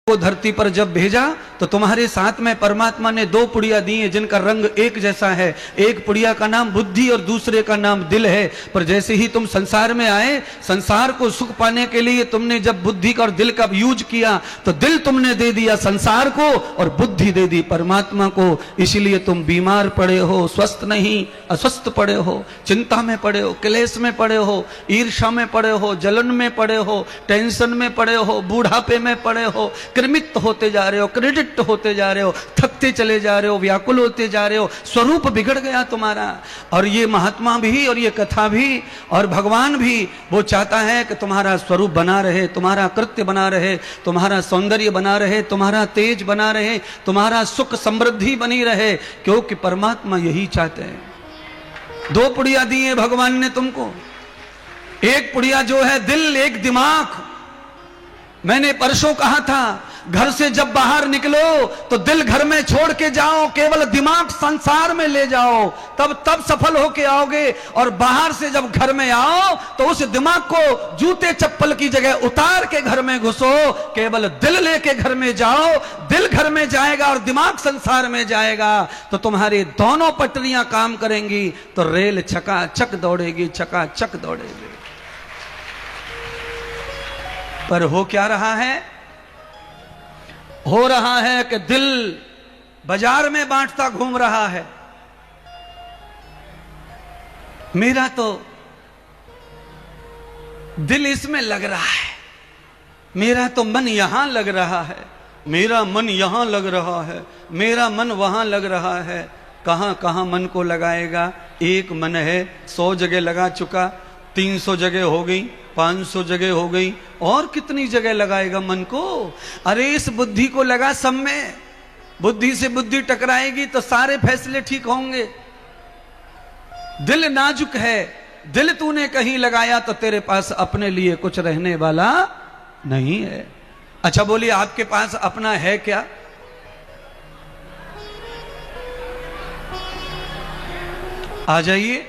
को धरती पर जब भेजा तो तुम्हारे साथ में परमात्मा ने दो पुड़िया दी हैं जिनका रंग एक जैसा है। एक पुड़िया का नाम बुद्धि और दूसरे का नाम दिल है। पर जैसे ही तुम संसार में आए, संसार को सुख पाने के लिए तुमने जब बुद्धि का और दिल का यूज किया तो दिल तुमने दे दिया संसार को और बुद्धि दे दी परमात्मा को। इसीलिए तुम बीमार पड़े हो, स्वस्थ नहीं अस्वस्थ पड़े हो, चिंता में पड़े हो, क्लेश में पड़े हो, ईर्ष्या में पड़े हो, जलन में पड़े हो, टेंशन में पड़े हो, बूढ़ापे में पड़े हो, कृमित होते जा रहे हो, क्रेडिट होते जा रहे हो, थकते चले जा रहे हो, व्याकुल होते जा रहे हो, स्वरूप बिगड़ गया तुम्हारा। और ये महात्मा भी और ये कथा भी और भगवान भी वो चाहता है कि तुम्हारा स्वरूप बना रहे, तुम्हारा कृत्य बना रहे, तुम्हारा सौंदर्य बना रहे, तुम्हारा तेज बना रहे, तुम्हारा सुख समृद्धि बनी रहे, क्योंकि परमात्मा यही चाहते हैं। दो पुड़िया दी है भगवान ने तुमको, एक पुड़िया जो है दिल, एक दिमाग। मैंने परसों कहा था घर से जब बाहर निकलो तो दिल घर में छोड़ के जाओ, केवल दिमाग संसार में ले जाओ, तब सफल होके आओगे। और बाहर से जब घर में आओ तो उस दिमाग को जूते चप्पल की जगह उतार के घर में घुसो, केवल दिल लेके घर में जाओ। दिल घर में जाएगा और दिमाग संसार में जाएगा तो तुम्हारी दोनों पटरियां काम करेंगी, तो रेल चकाचक दौड़ेगी, चकाचक दौड़ेगी। पर हो क्या रहा है? हो रहा है कि दिल बाजार में बांटता घूम रहा है। मेरा तो दिल इसमें लग रहा है, मेरा तो मन यहां लग रहा है, मेरा मन यहां लग रहा है, मेरा मन वहां लग रहा है। कहां कहां मन को लगाएगा? एक मन है, 100 जगह लगा चुका, 300 जगह हो गई, 500 जगह हो गई, और कितनी जगह लगाएगा मन को? अरे इस बुद्धि को लगा सब में, बुद्धि से बुद्धि टकराएगी तो सारे फैसले ठीक होंगे। दिल नाजुक है, दिल तूने कहीं लगाया तो तेरे पास अपने लिए कुछ रहने वाला नहीं है। अच्छा बोलिए, आपके पास अपना है क्या? आ जाइए,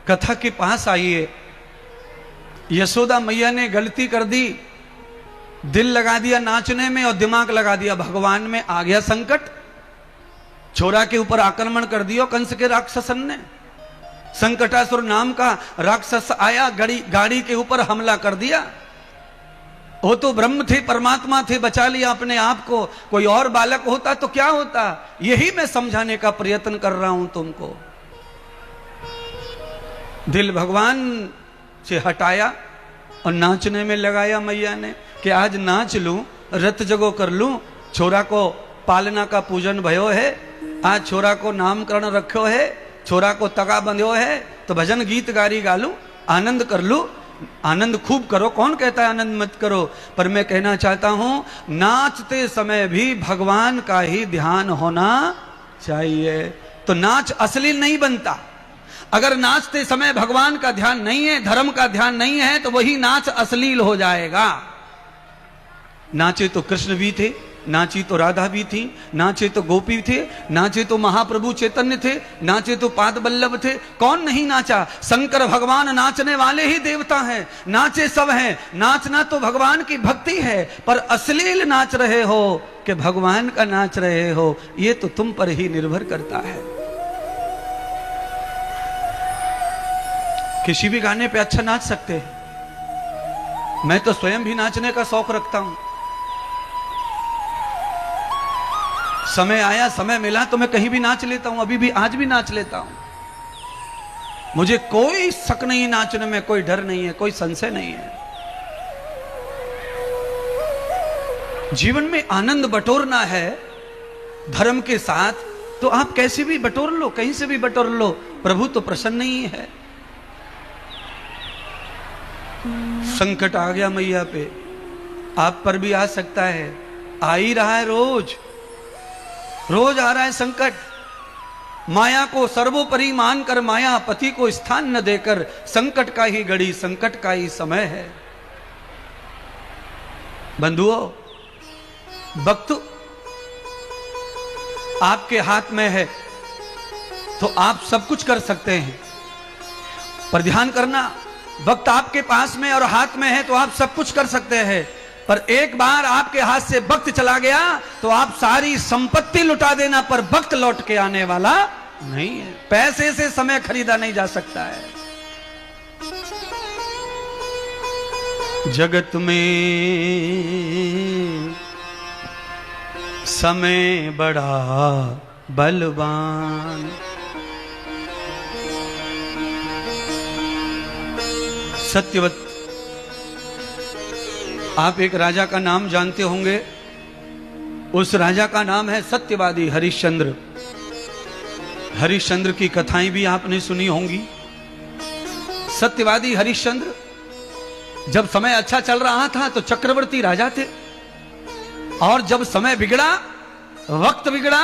कथा के पास आइए। यशोदा मैया ने गलती कर दी, दिल लगा दिया नाचने में और दिमाग लगा दिया भगवान में। आ गया संकट, छोरा के ऊपर आक्रमण कर दिया कंस के राक्षसन ने। संकटासुर नाम का राक्षस आया, गाड़ी के ऊपर हमला कर दिया। वो तो ब्रह्म थे, परमात्मा थे, बचा लिया अपने आप को। कोई और बालक होता तो क्या होता? यही मैं समझाने का प्रयत्न कर रहा हूं तुमको। दिल भगवान से हटाया और नाचने में लगाया मैया ने कि आज नाच लूं, रत जगो कर लूं। छोरा को पालना का पूजन भयो है, आज छोरा को नामकरण रखो है, छोरा को तगा बंध्यो है, तो भजन गीत गारी गा लूं, आनंद कर लूं। आनंद खूब करो, कौन कहता है आनंद मत करो? पर मैं कहना चाहता हूं, नाचते समय भी भगवान का ही ध्यान होना चाहिए, तो नाच अश्लील नहीं बनता। अगर नाचते समय भगवान का ध्यान नहीं है, धर्म का ध्यान नहीं है, तो वही नाच अश्लील हो जाएगा। नाचे तो कृष्ण भी थे, नाची तो राधा भी थी, नाचे तो गोपी थे, नाचे तो महाप्रभु चैतन्य थे, नाचे तो पाद बल्लभ थे। कौन नहीं नाचा? शंकर भगवान नाचने वाले ही देवता हैं, नाचे सब हैं। नाचना तो भगवान की भक्ति है, पर अश्लील नाच रहे हो कि भगवान का नाच रहे हो, ये तो तुम पर ही निर्भर करता है। किसी भी गाने पे अच्छा नाच सकते हैं। मैं तो स्वयं भी नाचने का शौक रखता हूं। समय आया, समय मिला तो मैं कहीं भी नाच लेता हूं, अभी भी आज भी नाच लेता हूं। मुझे कोई शक नहीं, नाचने में कोई डर नहीं है, कोई संशय नहीं है। जीवन में आनंद बटोरना है धर्म के साथ, तो आप कैसे भी बटोर लो, कहीं से भी बटोर लो, प्रभु तो प्रसन्न ही है। संकट आ गया मैया पे, आप पर भी आ सकता है, आ ही रहा है, रोज रोज आ रहा है संकट। माया को सर्वोपरि मानकर, माया पति को स्थान न देकर, संकट का ही घड़ी, संकट का ही समय है। बंधुओं, वक्त आपके हाथ में है तो आप सब कुछ कर सकते हैं, पर ध्यान करना, वक्त आपके पास में और हाथ में है तो आप सब कुछ कर सकते हैं, पर एक बार आपके हाथ से वक्त चला गया तो आप सारी संपत्ति लुटा देना, पर वक्त लौट के आने वाला नहीं है। पैसे से समय खरीदा नहीं जा सकता है। जगत में समय बड़ा बलवान, सत्यवत। आप एक राजा का नाम जानते होंगे, उस राजा का नाम है सत्यवादी हरिश्चंद्र। हरिश्चंद्र की कथाएं भी आपने सुनी होंगी। सत्यवादी हरिश्चंद्र जब समय अच्छा चल रहा था तो चक्रवर्ती राजा थे, और जब समय बिगड़ा, वक्त बिगड़ा,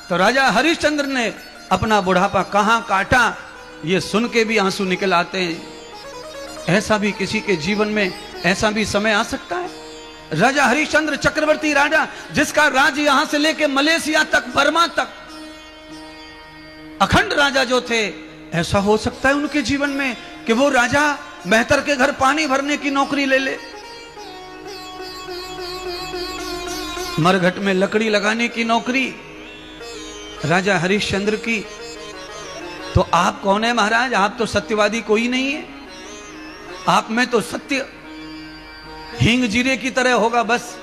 तो राजा हरिश्चंद्र ने अपना बुढ़ापा कहां काटा, ये सुन के भी आंसू निकल आते हैं। ऐसा भी किसी के जीवन में ऐसा भी समय आ सकता है। राजा हरिश्चंद्र चक्रवर्ती राजा, जिसका राज्य यहां से लेके मलेशिया तक, बर्मा तक अखंड राजा जो थे, ऐसा हो सकता है उनके जीवन में कि वो राजा मेहतर के घर पानी भरने की नौकरी ले ले, मरघट में लकड़ी लगाने की नौकरी राजा हरिश्चंद्र की। तो आप कौन है महाराज? आप तो सत्यवादी कोई नहीं है। आप में तो सत्य हींग जीरे की तरह होगा बस।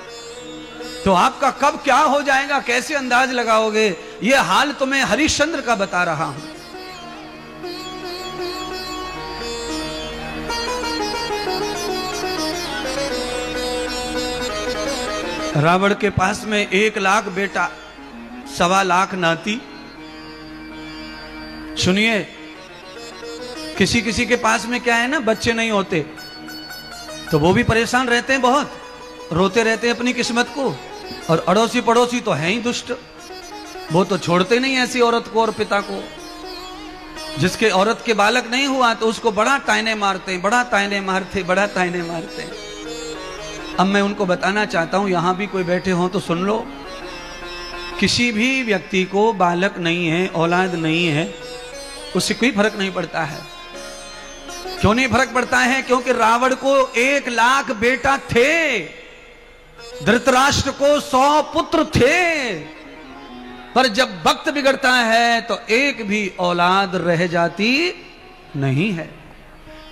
तो आपका कब क्या हो जाएगा, कैसे अंदाज लगाओगे? ये हाल तो मैं हरिश्चंद्र का बता रहा हूं। रावण के पास में 1 लाख बेटा, 1.25 लाख नाती। सुनिए, किसी किसी के पास में क्या है ना, बच्चे नहीं होते तो वो भी परेशान रहते हैं, बहुत रोते रहते हैं अपनी किस्मत को। और अड़ोसी पड़ोसी तो हैं ही दुष्ट, वो तो छोड़ते नहीं ऐसी औरत को और पिता को। जिसके औरत के बालक नहीं हुआ तो उसको बड़ा ताने मारते हैं, बड़ा ताने मारते, बड़ा ताने मारते हैं। अब मैं उनको बताना चाहता हूं, यहां भी कोई बैठे हो तो सुन लो, किसी भी व्यक्ति को बालक नहीं है, औलाद नहीं है, उससे कोई फर्क नहीं पड़ता है। क्यों नहीं फर्क पड़ता है? क्योंकि रावण को 1 लाख बेटा थे, धृतराष्ट्र को 100 पुत्र थे, पर जब वक्त बिगड़ता है तो एक भी औलाद रह जाती नहीं है।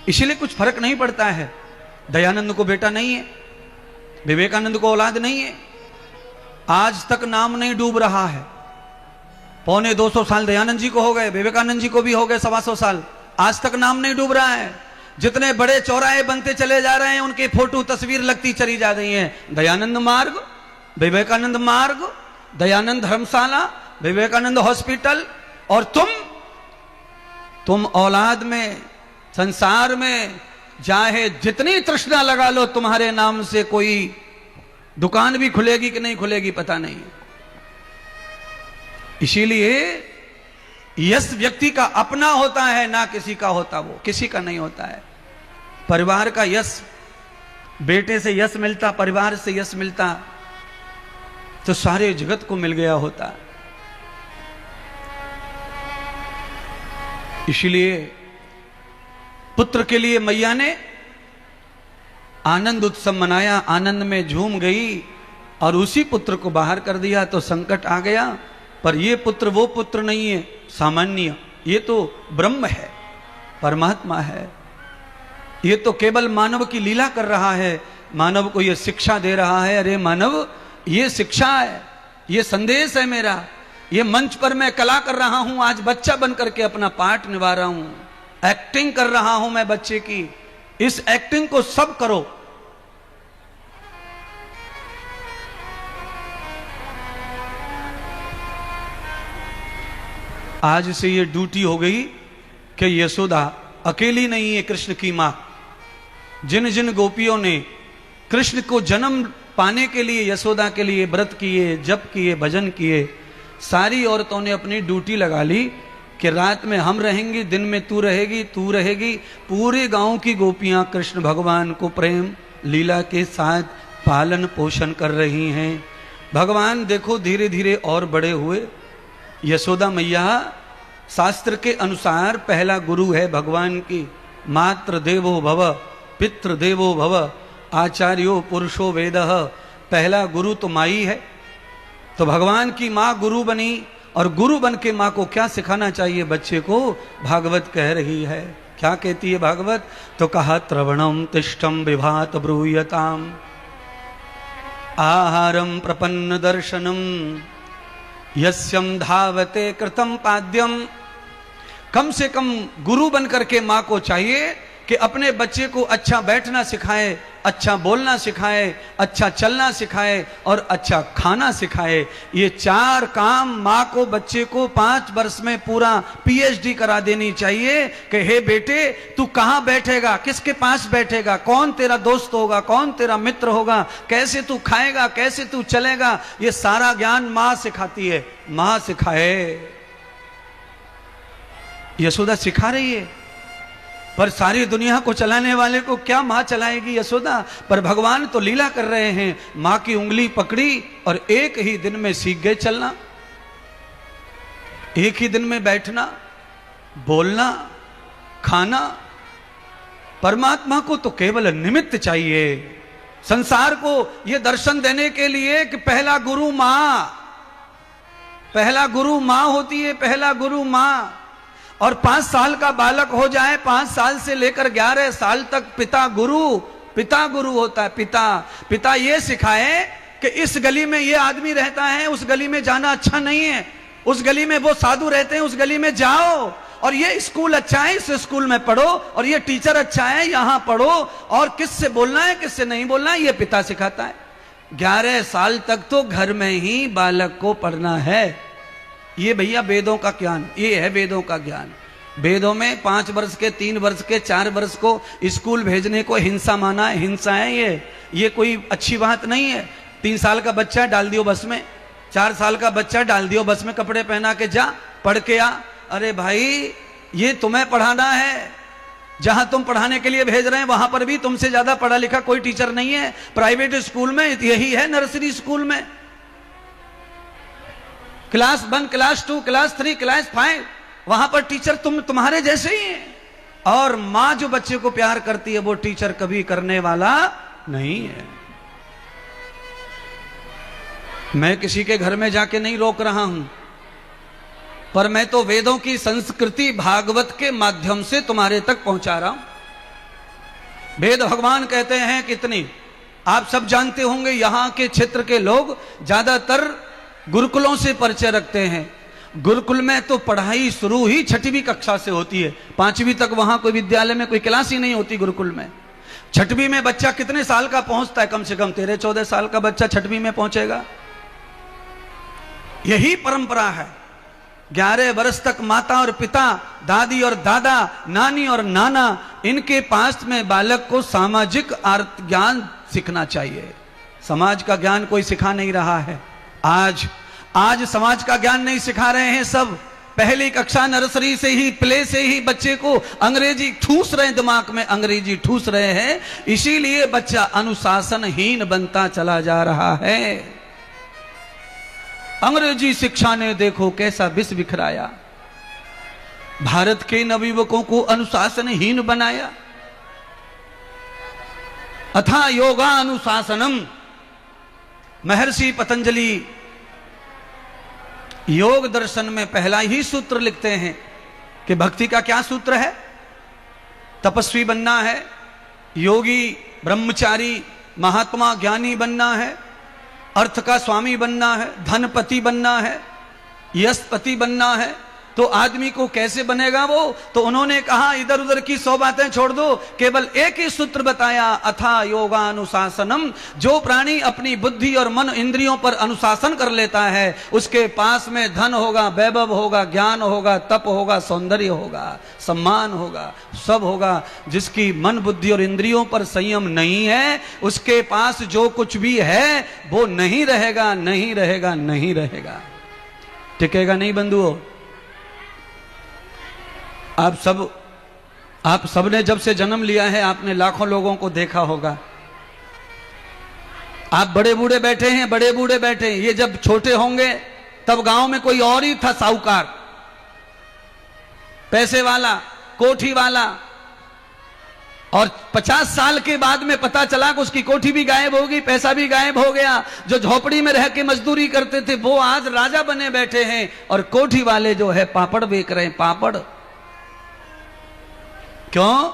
इसलिए कुछ फर्क नहीं पड़ता है। दयानंद को बेटा नहीं है, विवेकानंद को औलाद नहीं है, आज तक नाम नहीं डूब रहा है। 250 साल दयानंद जी को हो गए, विवेकानंद जी को भी हो गए 125 साल, आज तक नाम नहीं डूब रहा है। जितने बड़े चौराहे बनते चले जा रहे हैं, उनके फोटो तस्वीर लगती चली जा रही है। दयानंद मार्ग, विवेकानंद मार्ग, दयानंद धर्मशाला, विवेकानंद हॉस्पिटल। और तुम औलाद में, संसार में चाहे जितनी तृष्णा लगा लो, तुम्हारे नाम से कोई दुकान भी खुलेगी कि नहीं खुलेगी पता नहीं। इसीलिए यश व्यक्ति का अपना होता है, ना किसी का होता, वो किसी का नहीं होता है। परिवार का यश, बेटे से यश मिलता, परिवार से यश मिलता तो सारे जगत को मिल गया होता। इसलिए पुत्र के लिए मैया ने आनंद उत्सव मनाया, आनंद में झूम गई और उसी पुत्र को बाहर कर दिया तो संकट आ गया। पर ये पुत्र वो पुत्र नहीं है सामान्य, ये तो ब्रह्म है, परमात्मा है। ये तो केवल मानव की लीला कर रहा है, मानव को ये शिक्षा दे रहा है। अरे मानव, ये शिक्षा है, ये संदेश है मेरा। ये मंच पर मैं कला कर रहा हूं, आज बच्चा बन करके अपना पार्ट निभा रहा हूं, एक्टिंग कर रहा हूं मैं बच्चे की। इस एक्टिंग को सब करो। आज से ये ड्यूटी हो गई कि यशोदा अकेली नहीं है कृष्ण की मां। जिन जिन गोपियों ने कृष्ण को जन्म पाने के लिए, यशोदा के लिए व्रत किए, जप किए, भजन किए, सारी औरतों ने अपनी ड्यूटी लगा ली कि रात में हम रहेंगे, दिन में तू रहेगी, तू रहेगी। पूरे गांव की गोपियां कृष्ण भगवान को प्रेम लीला के साथ पालन पोषण कर रही हैं। भगवान देखो धीरे धीरे और बड़े हुए। यशोदा मैया शास्त्र के अनुसार पहला गुरु है भगवान की। मातृ देवो भव, पितृ देवो भव, आचार्यो पुरुषो वेदः, पहला गुरु तो माँ ही है। तो भगवान की माँ गुरु बनी, और गुरु बन के माँ को क्या सिखाना चाहिए बच्चे को, भागवत कह रही है। क्या कहती है भागवत? तो कहा त्रवणम तिष्ठम विभात ब्रूयताम आहारम प्रपन्न दर्शनम यस्यम धावते कृतम पाद्यम। कम से कम गुरु बन करके माँ को चाहिए कि अपने बच्चे को अच्छा बैठना सिखाए, अच्छा बोलना सिखाए, अच्छा चलना सिखाए और अच्छा खाना सिखाए। ये 4 काम माँ को बच्चे को 5 वर्ष में पूरा PhD करा देनी चाहिए कि हे बेटे तू कहाँ बैठेगा, किसके पास बैठेगा, कौन तेरा दोस्त होगा, कौन तेरा मित्र होगा, कैसे तू खाएगा, कैसे तू चलेगा, ये सारा ज्ञान माँ सिखाती है। माँ सिखाए, यशोदा सिखा रही है। पर सारी दुनिया को चलाने वाले को क्या माँ चलाएगी यशोदा? पर भगवान तो लीला कर रहे हैं। माँ की उंगली पकड़ी और एक ही दिन में सीख गए चलना, एक ही दिन में बैठना, बोलना, खाना। परमात्मा को तो केवल निमित्त चाहिए, संसार को यह दर्शन देने के लिए कि पहला गुरु माँ, पहला गुरु माँ होती है, पहला गुरु माँ। और 5 साल का बालक हो जाए, 5 साल से लेकर 11 साल तक पिता गुरु होता है। पिता ये सिखाए कि इस गली में ये आदमी रहता है, उस गली में जाना अच्छा नहीं है, उस गली में वो साधु रहते हैं, उस गली में जाओ, और ये स्कूल अच्छा है, इस स्कूल में पढ़ो, और ये टीचर अच्छा है, यहां पढ़ो, और किससे बोलना है किससे नहीं बोलना है ये पिता सिखाता है। 11 साल तक तो घर में ही बालक को पढ़ना है। ये भैया वेदों का ज्ञान, ये है वेदों का ज्ञान। वेदों में 5 वर्ष के, 3 वर्ष के, 4 वर्ष को स्कूल भेजने को हिंसा माना है, हिंसा है ये कोई अच्छी बात नहीं है। 3 साल का बच्चा डाल दियो बस में, 4 साल का बच्चा डाल दियो बस में, कपड़े पहना के जा, पढ़ के आ। अरे भाई ये तुम्हें पढ़ाना है, जहां तुम पढ़ाने के लिए भेज रहे हैं वहां पर भी तुमसे ज्यादा पढ़ा लिखा कोई टीचर नहीं है। प्राइवेट स्कूल में यही है, नर्सरी स्कूल में क्लास 1, क्लास 2, क्लास 3, क्लास 5, वहां पर टीचर तुम्हारे जैसे ही हैं। और मां जो बच्चे को प्यार करती है वो टीचर कभी करने वाला नहीं है। मैं किसी के घर में जाके नहीं रोक रहा हूं, पर मैं तो वेदों की संस्कृति भागवत के माध्यम से तुम्हारे तक पहुंचा रहा हूं। वेद भगवान कहते हैं कितनी, आप सब जानते होंगे, यहां के क्षेत्र के लोग ज्यादातर गुरुकुलों से परिचय रखते हैं। गुरुकुल में तो पढ़ाई शुरू ही 6वीं कक्षा से होती है, 5वीं तक वहां कोई विद्यालय में कोई क्लास ही नहीं होती। गुरुकुल में 6वीं में बच्चा कितने साल का पहुंचता है? कम से कम 13-14 साल का बच्चा 6वीं में पहुंचेगा। यही परंपरा है। 11 वर्ष तक माता और पिता, दादी और दादा, नानी और नाना, इनके पास में बालक को सामाजिक अर्थ ज्ञान सीखना चाहिए। समाज का ज्ञान कोई सिखा नहीं रहा है। आज समाज का ज्ञान नहीं सिखा रहे हैं सब। पहली कक्षा नर्सरी से ही, प्ले से ही बच्चे को अंग्रेजी ठूस रहे हैं, दिमाग में अंग्रेजी ठूस रहे हैं। इसीलिए बच्चा अनुशासनहीन बनता चला जा रहा है। अंग्रेजी शिक्षा ने देखो कैसा विष बिखराया, भारत के नवयुवकों को अनुशासनहीन बनाया। अथा योगा अनुशासनम, महर्षि पतंजलि योग दर्शन में पहला ही सूत्र लिखते हैं कि भक्ति का क्या सूत्र है? तपस्वी बनना है, योगी, ब्रह्मचारी, महात्मा, ज्ञानी बनना है, अर्थ का स्वामी बनना है, धनपति बनना है, यशपति बनना है। तो आदमी को कैसे बनेगा वो? तो उन्होंने कहा इधर उधर की 100 बातें छोड़ दो, केवल एक ही सूत्र बताया, अथा योगानुशासनम। जो प्राणी अपनी बुद्धि और मन इंद्रियों पर अनुशासन कर लेता है उसके पास में धन होगा, वैभव होगा, ज्ञान होगा, तप होगा, सौंदर्य होगा, सम्मान होगा, सब होगा। जिसकी मन बुद्धि और इंद्रियों पर संयम नहीं है उसके पास जो कुछ भी है वो नहीं रहेगा, नहीं रहेगा, नहीं रहेगा, टिकेगा नहीं बंधुओं। आप सब ने जब से जन्म लिया है आपने लाखों लोगों को देखा होगा। आप बड़े बूढ़े बैठे हैं, बड़े बूढ़े बैठे हैं। ये जब छोटे होंगे तब गांव में कोई और ही था, साहूकार, पैसे वाला, कोठी वाला, और 50 साल के बाद में पता चला कि उसकी कोठी भी गायब होगी, पैसा भी गायब हो गया। जो झोपड़ी में रह के मजदूरी करते थे वो आज राजा बने बैठे हैं, और कोठी वाले जो है पापड़ बेच रहे हैं, पापड़। क्यों?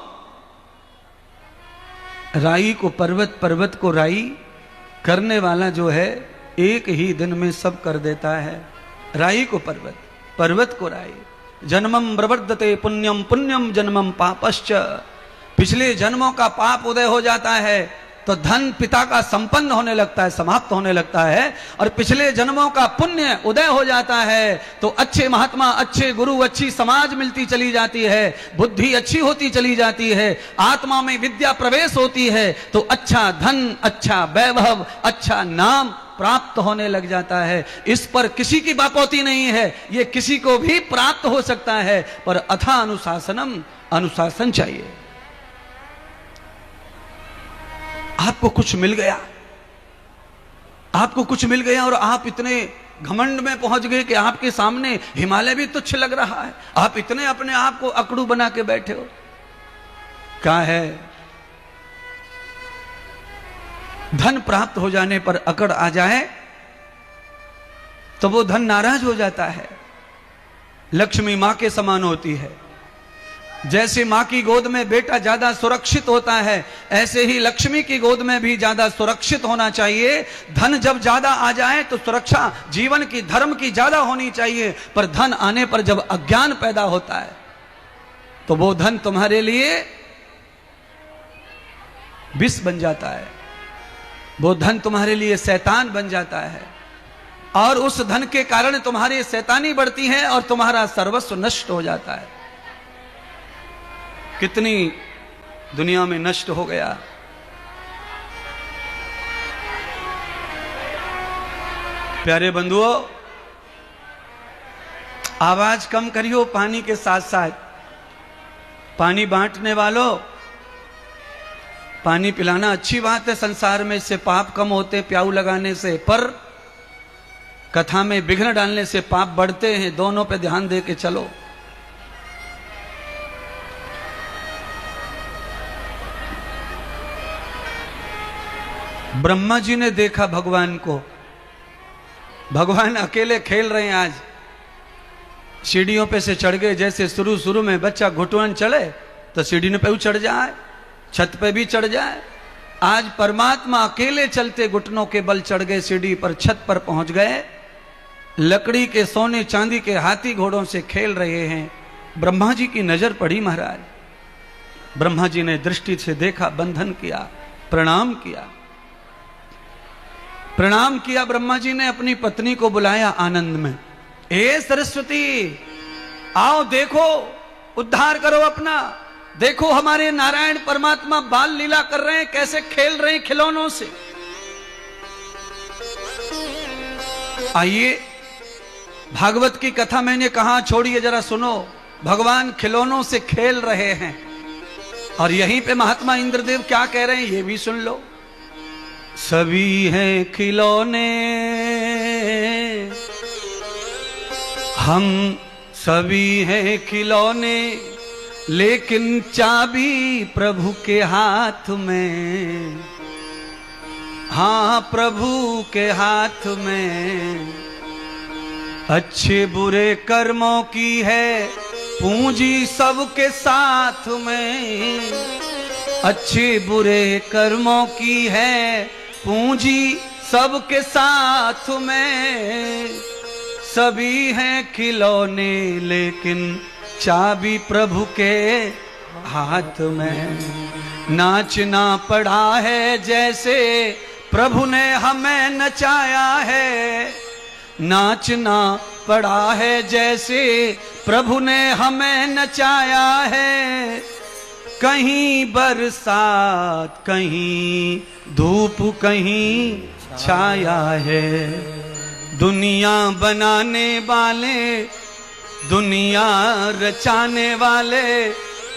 राई को पर्वत, पर्वत को राई करने वाला जो है एक ही दिन में सब कर देता है। राई को पर्वत, पर्वत को राई। जन्मम प्रवर्धते पुण्यम, पुण्यम जन्मम पापश्च। पिछले जन्मों का पाप उदय हो जाता है तो धन पिता का संपन्न होने लगता है, समाप्त होने लगता है। और पिछले जन्मों का पुण्य उदय हो जाता है तो अच्छे महात्मा, अच्छे गुरु, अच्छी समाज मिलती चली जाती है, बुद्धि अच्छी होती चली जाती है, आत्मा में विद्या प्रवेश होती है, तो अच्छा धन, अच्छा वैभव, अच्छा नाम प्राप्त होने लग जाता है। इस पर किसी की बापौती नहीं है, ये किसी को भी प्राप्त हो सकता है, पर अथा अनुशासनम, अनुशासन चाहिए। आपको कुछ मिल गया, आपको कुछ मिल गया और आप इतने घमंड में पहुंच गए कि आपके सामने हिमालय भी तुच्छ लग रहा है। आप इतने अपने आप को अकड़ू बना के बैठे हो। क्या है? धन प्राप्त हो जाने पर अकड़ आ जाए तो वो धन नाराज हो जाता है। लक्ष्मी मां के समान होती है। जैसे मां की गोद में बेटा ज्यादा सुरक्षित होता है, ऐसे ही लक्ष्मी की गोद में भी ज्यादा सुरक्षित होना चाहिए। धन जब ज्यादा आ जाए तो सुरक्षा जीवन की, धर्म की ज्यादा होनी चाहिए, पर धन आने पर जब अज्ञान पैदा होता है तो वो धन तुम्हारे लिए विष बन जाता है, वो धन तुम्हारे लिए शैतान बन जाता है, और उस धन के कारण तुम्हारी शैतानी बढ़ती है और तुम्हारा सर्वस्व नष्ट हो जाता है। कितनी दुनिया में नष्ट हो गया। प्यारे बंधुओं, आवाज कम करियो पानी के साथ साथ। पानी बांटने वालों, पानी पिलाना अच्छी बात है संसार में, इससे पाप कम होते प्याऊ लगाने से, पर कथा में विघ्न डालने से पाप बढ़ते हैं। दोनों पे ध्यान दे के चलो। ब्रह्मा जी ने देखा भगवान को। भगवान अकेले खेल रहे हैं। आज सीढ़ियों पे से चढ़ गए। जैसे शुरू में बच्चा घुटन चढ़े तो सीढ़ी पे चढ़ जाए, छत पे भी चढ़ जाए। आज परमात्मा अकेले चलते घुटनों के बल चढ़ गए सीढ़ी पर, छत पर पहुंच गए। लकड़ी के, सोने चांदी के हाथी घोड़ों से खेल रहे हैं। ब्रह्मा जी की नजर पड़ी महाराज। ब्रह्मा जी ने दृष्टि से देखा, बंधन किया, प्रणाम किया। प्रणाम किया ब्रह्मा जी ने। अपनी पत्नी को बुलाया आनंद में, ए सरस्वती आओ, देखो, उद्धार करो अपना। देखो हमारे नारायण परमात्मा बाल लीला कर रहे हैं, कैसे खेल रहे हैं खिलौनों से। आइए, भागवत की कथा मैंने कहा छोड़िए, जरा सुनो। भगवान खिलौनों से खेल रहे हैं और यहीं पे महात्मा इंद्रदेव क्या कह रहे हैं ये भी सुन लो। सभी हैं खिलौने, हम सभी हैं खिलौने, लेकिन चाबी प्रभु के हाथ में। हाँ, प्रभु के हाथ में। अच्छे बुरे कर्मों की है पूंजी सबके साथ में। अच्छे बुरे कर्मों की है पूंजी सबके साथ में। सभी हैं खिलौने, लेकिन चाबी प्रभु के हाथ में। नाचना पड़ा है जैसे प्रभु ने हमें नचाया है। नाचना पड़ा है जैसे प्रभु ने हमें नचाया है। कहीं बरसात, कहीं धूप, कहीं छाया है। दुनिया बनाने वाले, दुनिया रचाने वाले,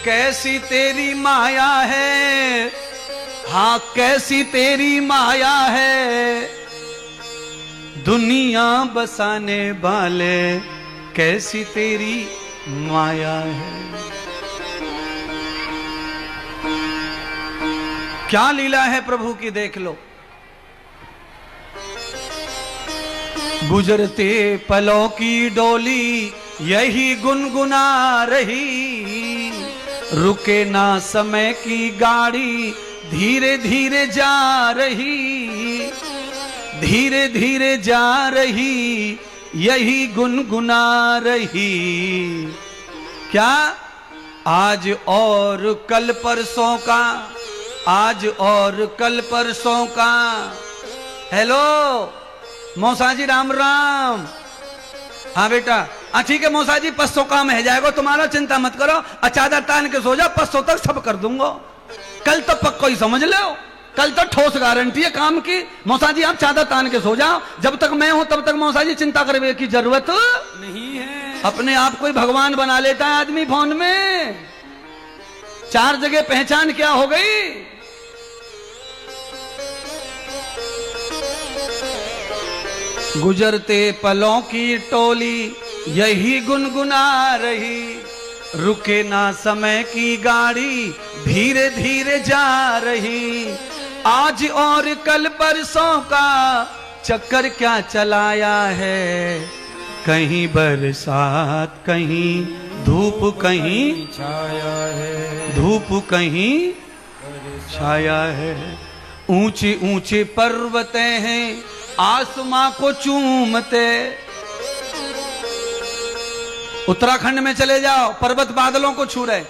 कैसी तेरी माया है। हाँ, कैसी तेरी माया है। दुनिया बसाने वाले, कैसी तेरी माया है। क्या लीला है प्रभु की, देख लो। गुजरते पलों की डोली यही गुनगुना रही, रुके ना समय की गाड़ी धीरे धीरे जा रही, धीरे धीरे जा रही यही गुनगुना रही। क्या आज और कल परसों का, आज और कल परसों का। हेलो मौसा जी, राम राम। हाँ बेटा, हाँ ठीक है मौसा जी, 500 काम है जाएगा तुम्हारा, चिंता मत करो। चादर तान के सो जा, 500 तक सब कर दूंगा। कल तो पक्का ही समझ लो, कल तो ठोस गारंटी है काम की। मौसा जी आप चादर तान के सो जाओ, जब तक मैं हूं तब तक मौसा जी चिंता करने की जरूरत नहीं है। अपने आप को ही भगवान बना लेता है आदमी फोन में। 4 जगह पहचान क्या हो गई। गुजरते पलों की टोली यही गुनगुना रही, रुके ना समय की गाड़ी धीरे धीरे जा रही। आज और कल परसों का चक्कर क्या चलाया है, कहीं बरसात कहीं धूप कहीं छाया है, धूप कहीं छाया है। ऊंचे ऊंचे पर्वतें हैं आसमां को चूमते। उत्तराखंड में चले जाओ, पर्वत बादलों को छू रहे।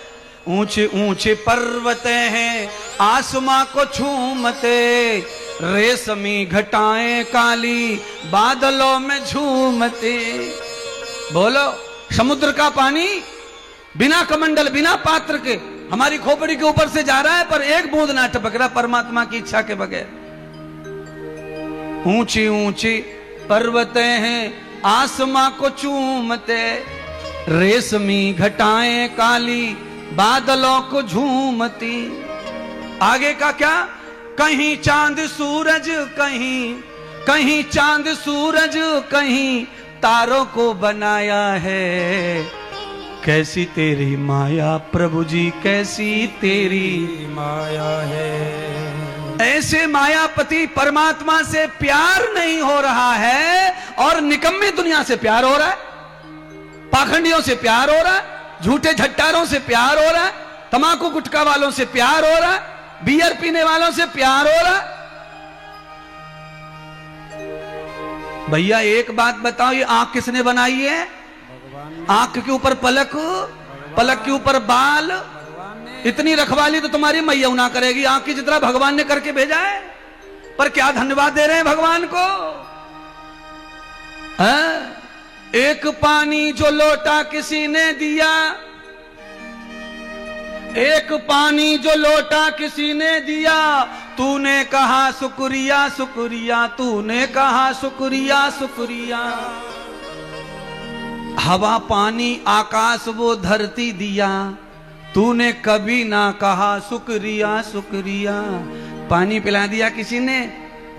ऊंचे ऊंचे पर्वतें हैं आसमां को चूमते, रेशमी घटाएं काली बादलों में झूमते। बोलो, समुद्र का पानी बिना कमंडल बिना पात्र के हमारी खोपड़ी के ऊपर से जा रहा है, पर एक बूंद ना टपक रहा परमात्मा की इच्छा के बगैर। ऊंची ऊंची पर्वतें हैं आसमां को चूमते, रेशमी घटाएं काली बादलों को झूमती। आगे का क्या, कहीं चांद सूरज कहीं, कहीं चांद सूरज कहीं तारों को बनाया है। कैसी तेरी माया प्रभु जी, कैसी तेरी माया है। ऐसे मायापति परमात्मा से प्यार नहीं हो रहा है और निकम्मी दुनिया से प्यार हो रहा है, पाखंडियों से प्यार हो रहा है, झूठे झट्टारों से प्यार हो रहा है, तमाकू गुटखा वालों से प्यार हो रहा है, बियर पीने वालों से प्यार हो रहा है। भैया एक बात बताओ, ये आंख किसने बनाई है? आंख के ऊपर पलक, पलक के ऊपर बाल, इतनी रखवाली तो तुम्हारी मैया ना करेगी आंख की जितना भगवान ने करके भेजा है। पर क्या धन्यवाद दे रहे हैं भगवान को। एक पानी जो लोटा किसी ने दिया, एक पानी जो लोटा किसी ने दिया, तूने कहा शुक्रिया शुक्रिया, तूने कहा शुक्रिया शुक्रिया। हवा पानी आकाश वो धरती दिया, तूने कभी ना कहा शुक्रिया शुक्रिया। पानी पिला दिया किसी ने,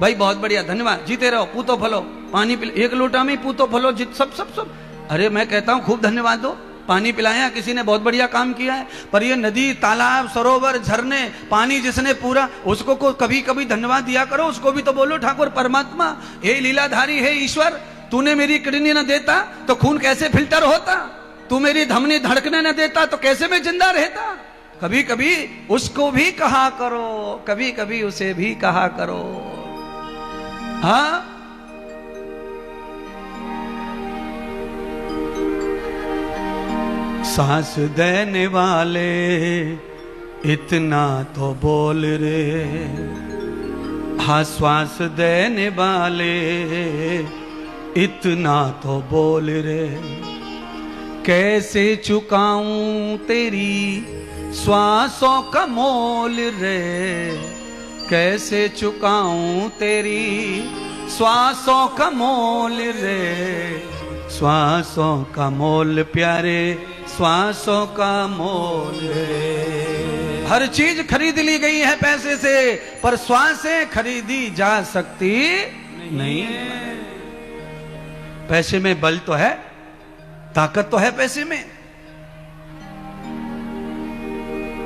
भाई बहुत बढ़िया धन्यवाद, जीते रहो, पूतो फलो। पानी पिला, एक लोटा में पूतो फलो जित सब सब सब। अरे मैं कहता हूं खूब धन्यवाद दो, पानी पिलाया किसी ने, बहुत बढ़िया काम किया है। पर ये नदी तालाब सरोवर झरने पानी जिसने पूरा, उसको को कभी कभी धन्यवाद दिया करो, उसको भी तो बोलो ठाकुर परमात्मा हे लीलाधारी हे ईश्वर, तूने मेरी किडनी न देता तो खून कैसे फिल्टर होता, तू मेरी धमनी धड़कने न देता तो कैसे मैं जिंदा रहता। कभी कभी उसको भी कहा करो, कभी कभी उसे भी कहा करो। हाँ, सांस देने वाले इतना तो बोल रे, हाँ श्वास देने वाले इतना तो बोल रे। कैसे चुकाऊं तेरी श्वासों का मोल रे, कैसे चुकाऊं तेरी श्वासों का मोल रे। श्वासों का मोल प्यारे, श्वासों का मोल रे। हर चीज खरीद ली गई है पैसे से, पर श्वासें खरीदी जा सकती नहीं। पैसे में बल तो है, ताकत तो है पैसे में,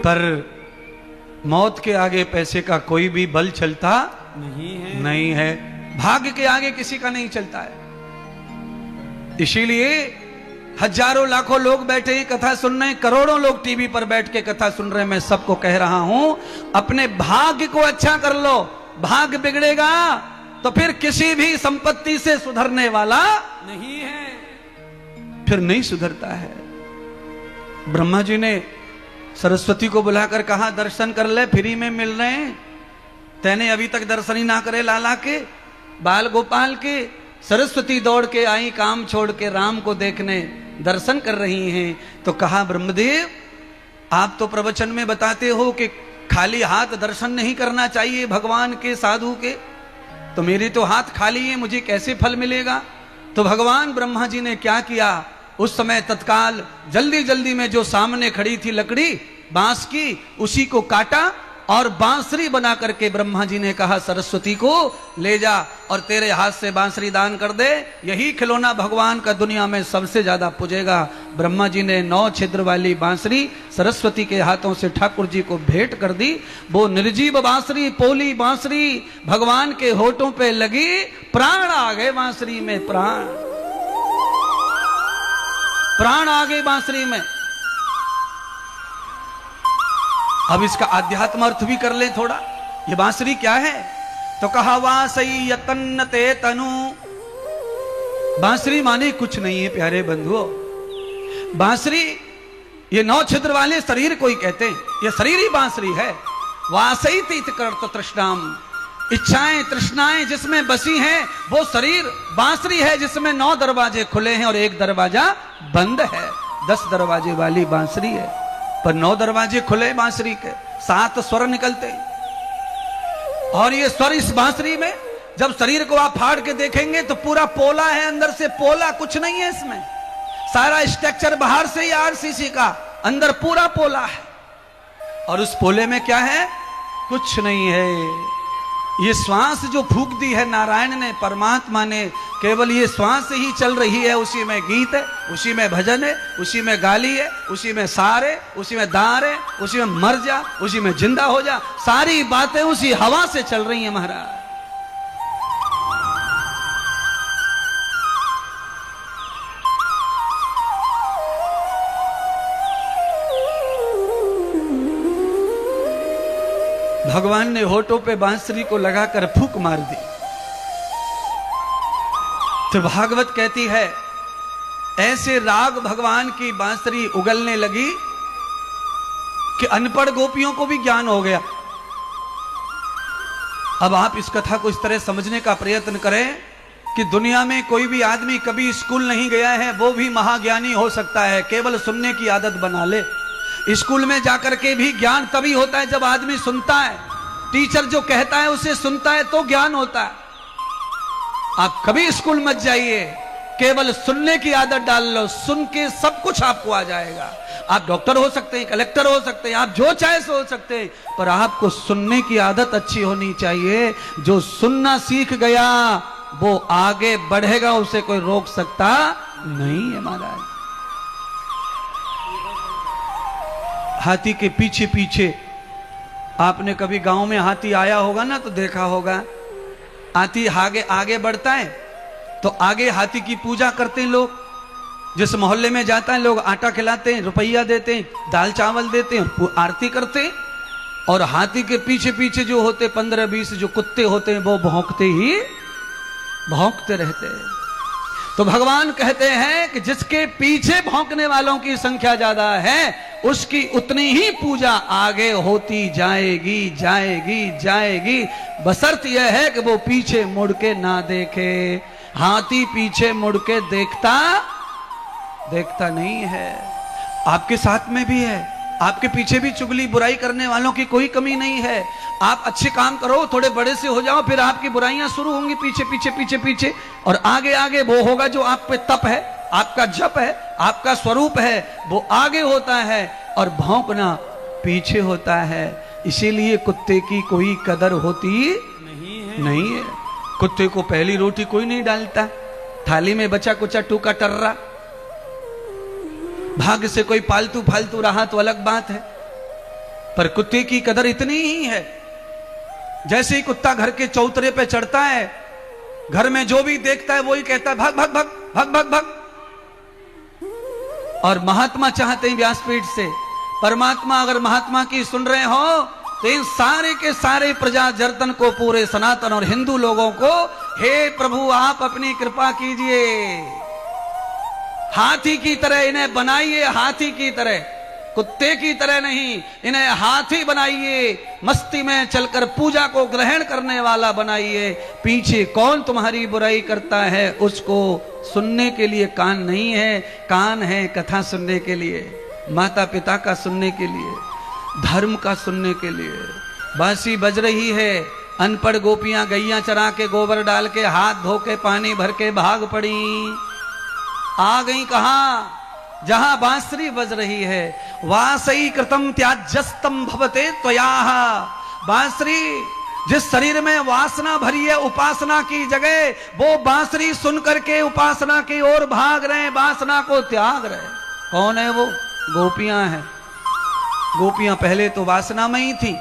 पर मौत के आगे पैसे का कोई भी बल चलता नहीं है। भाग्य के आगे किसी का नहीं चलता है। इसीलिए हजारों लाखों लोग बैठे हैं कथा सुन रहे हैं, करोड़ों लोग टीवी पर बैठ के कथा सुन रहे हैं। मैं सबको कह रहा हूं, अपने भाग्य को अच्छा कर लो। भाग्य बिगड़ेगा तो फिर किसी भी संपत्ति से सुधरने वाला नहीं है, फिर नहीं सुधरता है। ब्रह्मा जी ने सरस्वती को बुलाकर कहा, दर्शन कर ले, फ्री में मिल रहे हैं। तेने अभी तक दर्शन ही ना करे लाला के, बाल गोपाल के। सरस्वती दौड़ के आई काम छोड़ के राम को देखने, दर्शन कर रही हैं। तो कहा, ब्रह्मदेव आप तो प्रवचन में बताते हो कि खाली हाथ दर्शन नहीं करना चाहिए भगवान के, साधु के, तो मेरे तो हाथ खाली है, मुझे कैसे फल मिलेगा? तो भगवान ब्रह्मा जी ने क्या किया, उस समय तत्काल जल्दी जल्दी में जो सामने खड़ी थी लकड़ी बांस की, उसी को काटा और बांसुरी बना करके ब्रह्मा जी ने कहा, सरस्वती को ले जा और तेरे हाथ से बांसुरी दान कर दे, यही खिलौना भगवान का दुनिया में सबसे ज्यादा पूजेगा। ब्रह्मा जी ने 9 छिद्र वाली बांसुरी सरस्वती के हाथों से ठाकुर जी को भेंट कर दी। वो निर्जीव बांसुरी, पोली बांसुरी भगवान के होठों पे लगी, प्राण आ गए बांसुरी में, प्राण आ गए बांसुरी में। अब इसका आध्यात्म अर्थ भी कर ले थोड़ा, ये बांसुरी क्या है? तो कहा, वासई यतन ते तनु। बांसुरी माने कुछ नहीं है प्यारे बंधुओं। बांसुरी ये 9 छिद्र वाले शरीर को ही कहते हैं, ये शरीर ही बांसुरी है। वासई तीत कर्त तृष्णाम, इच्छाएं तृष्णाएं जिसमें बसी हैं वो शरीर बांसुरी है, जिसमें 9 दरवाजे खुले हैं और 1 दरवाजा बंद है। 10 दरवाजे वाली बांसुरी है, पर 9 दरवाजे खुले बांसुरी के, 7 स्वर निकलते हैं। और ये स्वर इस बांसुरी में, जब शरीर को आप फाड़ के देखेंगे तो पूरा पोला है, अंदर से पोला, कुछ नहीं है इसमें। सारा स्ट्रक्चर बाहर से ही आरसीसी का, अंदर पूरा पोला है। और उस पोले में क्या है? कुछ नहीं है। ये श्वास जो फूंक दी है नारायण ने, परमात्मा ने, केवल ये श्वास ही चल रही है। उसी में गीत है, उसी में भजन है, उसी में गाली है, उसी में सार है, उसी में दार है, उसी में मर जा, उसी में जिंदा हो जा। सारी बातें उसी हवा से चल रही हैं महाराज। भगवान ने होठों पे बांसुरी को लगाकर फूंक मार दी। तो भागवत कहती है, ऐसे राग भगवान की बांसुरी उगलने लगी कि अनपढ़ गोपियों को भी ज्ञान हो गया। अब आप इस कथा को इस तरह समझने का प्रयत्न करें कि दुनिया में कोई भी आदमी कभी स्कूल नहीं गया है, वो भी महाज्ञानी हो सकता है, केवल सुनने की आदत बना ले। स्कूल में जाकर के भी ज्ञान तभी होता है जब आदमी सुनता है। टीचर जो कहता है उसे सुनता है तो ज्ञान होता है। आप कभी स्कूल मत जाइए, केवल सुनने की आदत डाल लो, सुन के सब कुछ आपको आ जाएगा। आप डॉक्टर हो सकते हैं, कलेक्टर हो सकते हैं, आप जो चाहे सो हो सकते हैं, पर आपको सुनने की आदत अच्छी होनी चाहिए। जो सुनना सीख गया वो आगे बढ़ेगा, उसे कोई रोक सकता नहीं है महाराज। हाथी के पीछे पीछे, आपने कभी गांव में हाथी आया होगा ना तो देखा होगा, हाथी आगे आगे बढ़ता है तो आगे हाथी की पूजा करते हैं लोग। जिस मोहल्ले में जाता है लोग आटा खिलाते हैं, रुपया देते हैं, दाल चावल देते हैं, आरती करते हैं। और हाथी के पीछे पीछे जो होते 15-20 जो कुत्ते होते हैं वो भौंकते रहते हैं। तो भगवान कहते हैं कि जिसके पीछे भौंकने वालों की संख्या ज्यादा है उसकी उतनी ही पूजा आगे होती जाएगी जाएगी जाएगी। बशर्त यह है कि वो पीछे मुड़ के ना देखे। हाथी पीछे मुड़ के देखता नहीं है। आपके साथ में भी है, आपके पीछे भी चुगली बुराई करने वालों की कोई कमी नहीं है। आप अच्छे काम करो, थोड़े बड़े से हो जाओ, फिर आपकी बुराइयां शुरू होंगी पीछे पीछे पीछे पीछे, और आगे आगे वो होगा जो आप पे तप है, आपका जप है, आपका स्वरूप है, वो आगे होता है और भौंकना पीछे होता है। इसीलिए कुत्ते की कोई कदर होती नहीं है। कुत्ते को पहली रोटी कोई नहीं डालता, थाली में बचा कुचा टूका टर्रा। भाग्य से कोई पालतू फालतू रहा तो अलग बात है, पर कुत्ते की कदर इतनी ही है, जैसे ही कुत्ता घर के चौतरे पे चढ़ता है, घर में जो भी देखता है वही कहता है भाग भाग भाग भाग भाग भाग। और महात्मा चाहते हैं व्यासपीठ से, परमात्मा अगर महात्मा की सुन रहे हो तो इन सारे के सारे प्रजा जर्तन को, पूरे सनातन और हिंदू लोगों को, हे प्रभु आप अपनी कृपा कीजिए, हाथी की तरह इन्हें बनाइए, हाथी की तरह, कुत्ते की तरह नहीं, इन्हें हाथी बनाइए, मस्ती में चलकर पूजा को ग्रहण करने वाला बनाइए। पीछे कौन तुम्हारी बुराई करता है उसको सुनने के लिए कान नहीं है, कान है कथा सुनने के लिए, माता पिता का सुनने के लिए, धर्म का सुनने के लिए। बांसुरी बज रही है, अनपढ़ गोपियां गैया चरा के गोबर डाल के हाथ धो के पानी भर के भाग पड़ी, आ गई कहां? जहां बांसुरी बज रही है। वासई कृतम त्याज्यस्तम भवते त्वयाः, बांसुरी जिस शरीर में वासना भरी है उपासना की जगह, वो बांसुरी सुन करके उपासना की ओर भाग रहे, वासना को त्याग रहे। कौन है वो? गोपियां हैं। गोपियां पहले तो वासना में ही थी,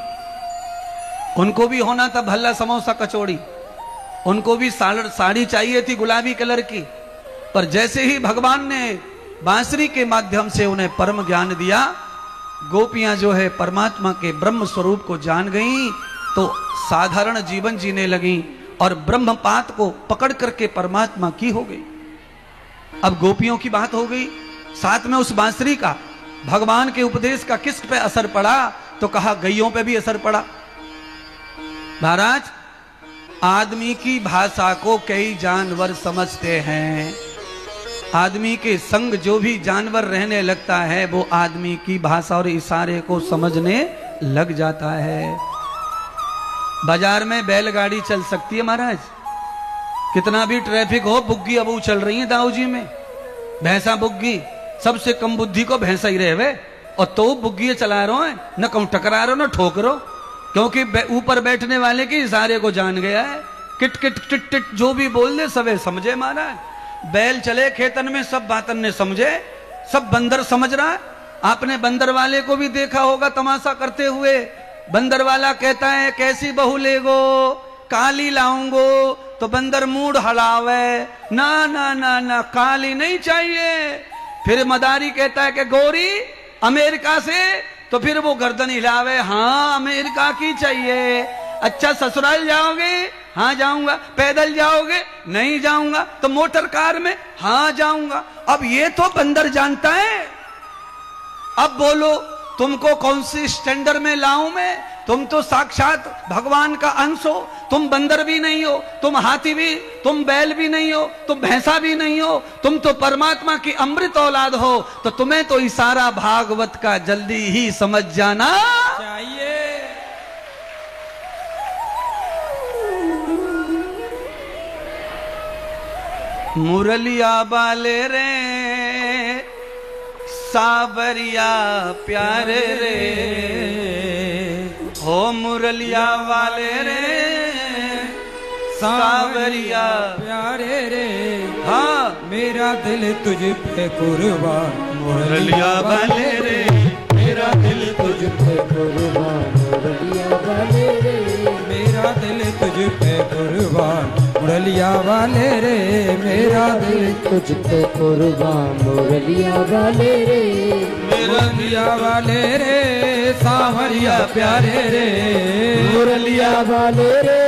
उनको भी होना था भल्ला समोसा कचौड़ी, उनको भी साड़ी चाहिए थी गुलाबी कलर की, पर जैसे ही भगवान ने बांसुरी के माध्यम से उन्हें परम ज्ञान दिया, गोपियां जो है परमात्मा के ब्रह्म स्वरूप को जान गईं, तो साधारण जीवन जीने लगी और ब्रह्मपात को पकड़ करके परमात्मा की हो गई। अब गोपियों की बात हो गई, साथ में उस बांसुरी का, भगवान के उपदेश का किस पे असर पड़ा? तो कहा गैयों पे भी असर पड़ा। महाराज, आदमी की भाषा को कई जानवर समझते हैं, आदमी के संग जो भी जानवर रहने लगता है वो आदमी की भाषा और इशारे को समझने लग जाता है। बाजार में बैलगाड़ी चल सकती है महाराज, कितना भी ट्रैफिक हो, बुग्गी अब चल रही है दाऊजी में, भैंसा बुग्गी, सबसे कम बुद्धि को भैंसा ही रहे वे, और तो बुग्गी चला रहे हैं, न कहूं टकरा रहे हो न ठोक रहे हो, क्योंकि ऊपर बैठने वाले के इशारे को जान गया है। किट किट टिट टिट जो भी बोल दे सबे समझे महाराज। बैल चले खेतन में, सब बातन ने समझे, सब बंदर समझ रहा है। आपने बंदर वाले को भी देखा होगा तमाशा करते हुए। बंदर वाला कहता है कैसी बहू लेगो? काली लाऊंगो, तो बंदर मूड हलावे, ना ना ना ना काली नहीं चाहिए। फिर मदारी कहता है कि गोरी अमेरिका से, तो फिर वो गर्दन हिलावे, हाँ अमेरिका की चाहिए। अच्छा ससुराल जाओगे? हाँ जाऊंगा। पैदल जाओगे? नहीं जाऊंगा। तो मोटर कार में? हाँ जाऊंगा। अब ये तो बंदर जानता है। अब बोलो तुमको कौन सी स्टैंडर्ड में लाऊं मैं? तुम तो साक्षात भगवान का अंश हो, तुम बंदर भी नहीं हो, तुम हाथी भी, तुम बैल भी नहीं हो, तुम भैंसा भी नहीं हो, तुम तो परमात्मा की अमृत औलाद हो, तो तुम्हें तो इशारा भागवत का जल्दी ही समझ जाना चाहिए। मुरलिया बाले रे सावरिया प्यारे रे, हो मुरलिया वाले रे सावरिया प्यारे रे, हाँ मेरा दिल तुझ पे कुर्बान मुरलिया वाले रे, मेरा दिल तुझ पे कुर्बान मुरलिया वाले रे, मेरा दिल तुझ पे कुर्बान मुरलिया वाले रे, मेरा दिल तुझ पे कुर्बान मुरलिया वाले रे, मुरलिया वाले रे सावरिया प्यारे रे, मुरलिया वाले रे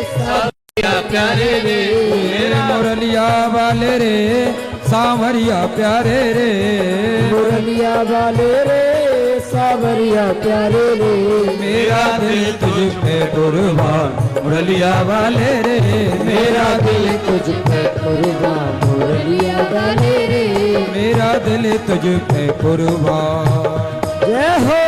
सावरिया प्यारे रे, मुरलिया वाले रे सावरिया प्यारे रे, मुरलिया वाले रे सावरिया प्यारे रे, मेरा दिल तुझ पे कुर्बान मुरलिया वाले रे, मेरा दिल तुझ पे कुर्बान मुरलिया वाले रे, मेरा दिल तुझ पे कुर्बान। जय हो।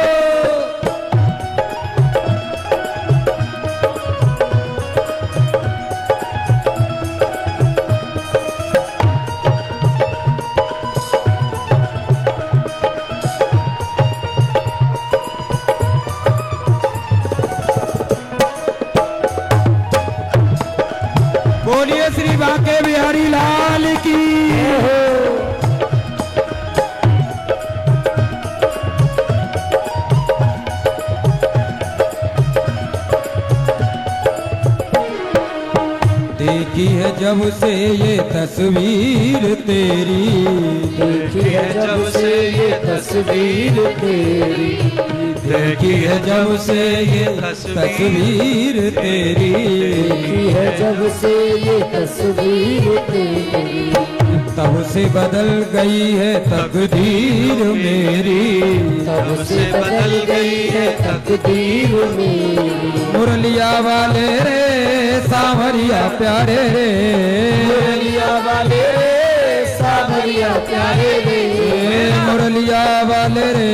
बोलिए श्री बांके बिहारी लाल की। जब से ये तस्वीर तेरी, देखी है जब से ये तस्वीर तेरी, देखी है जब से ये तस्वीर तेरी, देखी है जब से ये तस्वीर तेरी, तब से बदल गई है तकदीर मेरी, तब से बदल गई है तकदीर मेरी। मुरलिया वाले रे सांवरिया प्यारे रे, मुरलिया वाले रे सांवरिया प्यारे रे, मुरलिया वाले रे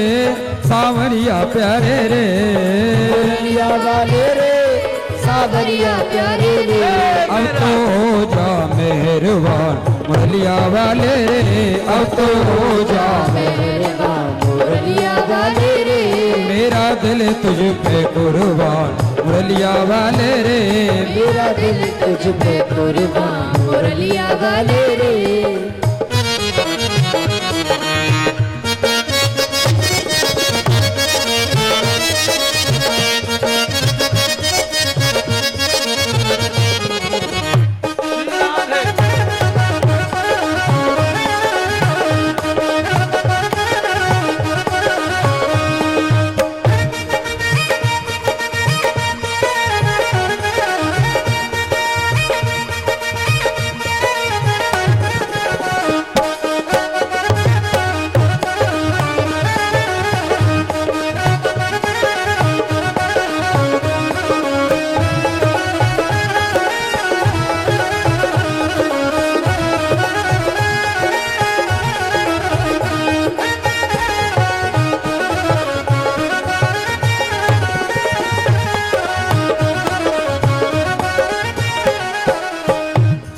सांवरिया प्यारे रे, मुरलिया वाले रे सांवरिया प्यारे रे। अब तो हो जा मेहरबान मुरलिया वाले रे, अब तो हो जा मेहरबान मुरलिया वाले रे, मेरा दिल तुझ पे कुर्बान मुरलिया वाले रे, मेरा दिल तुझ पे कुर्बान मुरलिया वाले रे।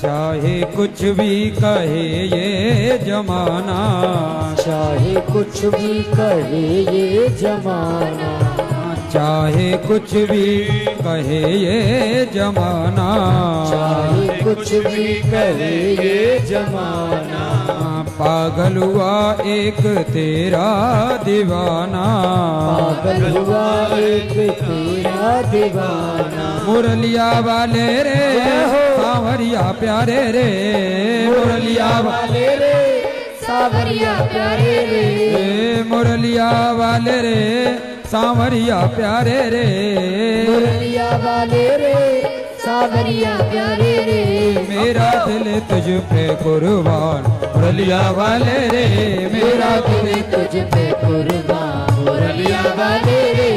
चाहे कुछ भी कहे ये जमाना, चाहे कुछ भी कहे ये जमाना, चाहे कुछ भी कहे ये जमाना, चाहे कुछ भी कहे ये जमाना, पागल हुआ एक तेरा दीवाना, पागल हुआ एक तेरा दीवाना। मुरलिया वाले रे सांवरिया प्यारे रे, मुरलिया वाले रे सांवरिया प्यारे रे, मुरलिया वाले रे सांवरिया प्यारे रे, मुरलिया वाले रे सांवरिया प्यारे रे। मेरा दिल तुझ पे कुर्बान मुरलिया वाले रे, मेरा दिल तुझ पे कुर्बान मुरलिया वाले रे,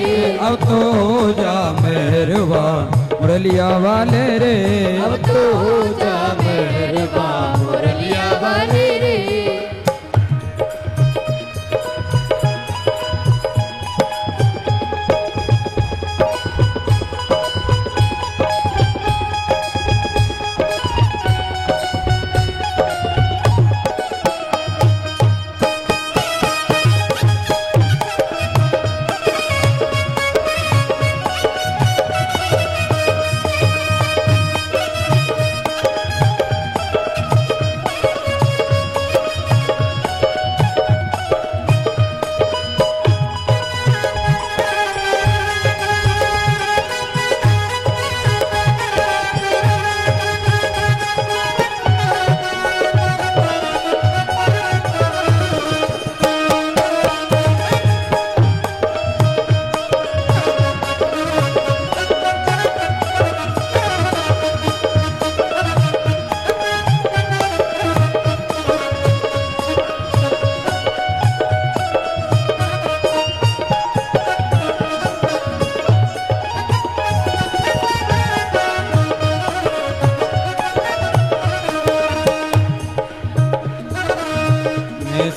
अब तो हो जा मेहरबान मुरलिया वाले रे, अब तो हो जा मेहरबान मुरलिया वाले रे।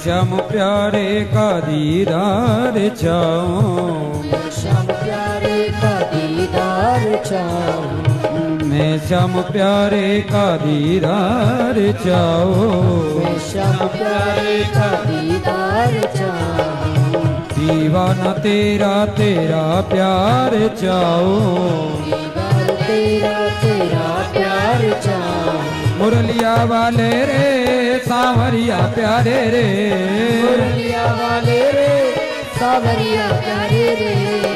श्याम प्यारे का दीदार चाहूं, श्याम प्यारे का दीदार चाहूं, मैं श्याम प्यारे का दीदार चाहूं, मैं श्याम प्यारे का दीदार चाहूं, दीवाना तेरा तेरा प्यार चाहूं, दीवाना तेरा तेरा प्यार चाहूं। मुरलिया वाले रे सांवरिया प्यारे रे, मुरलिया वाले रे सांवरिया प्यारे रे,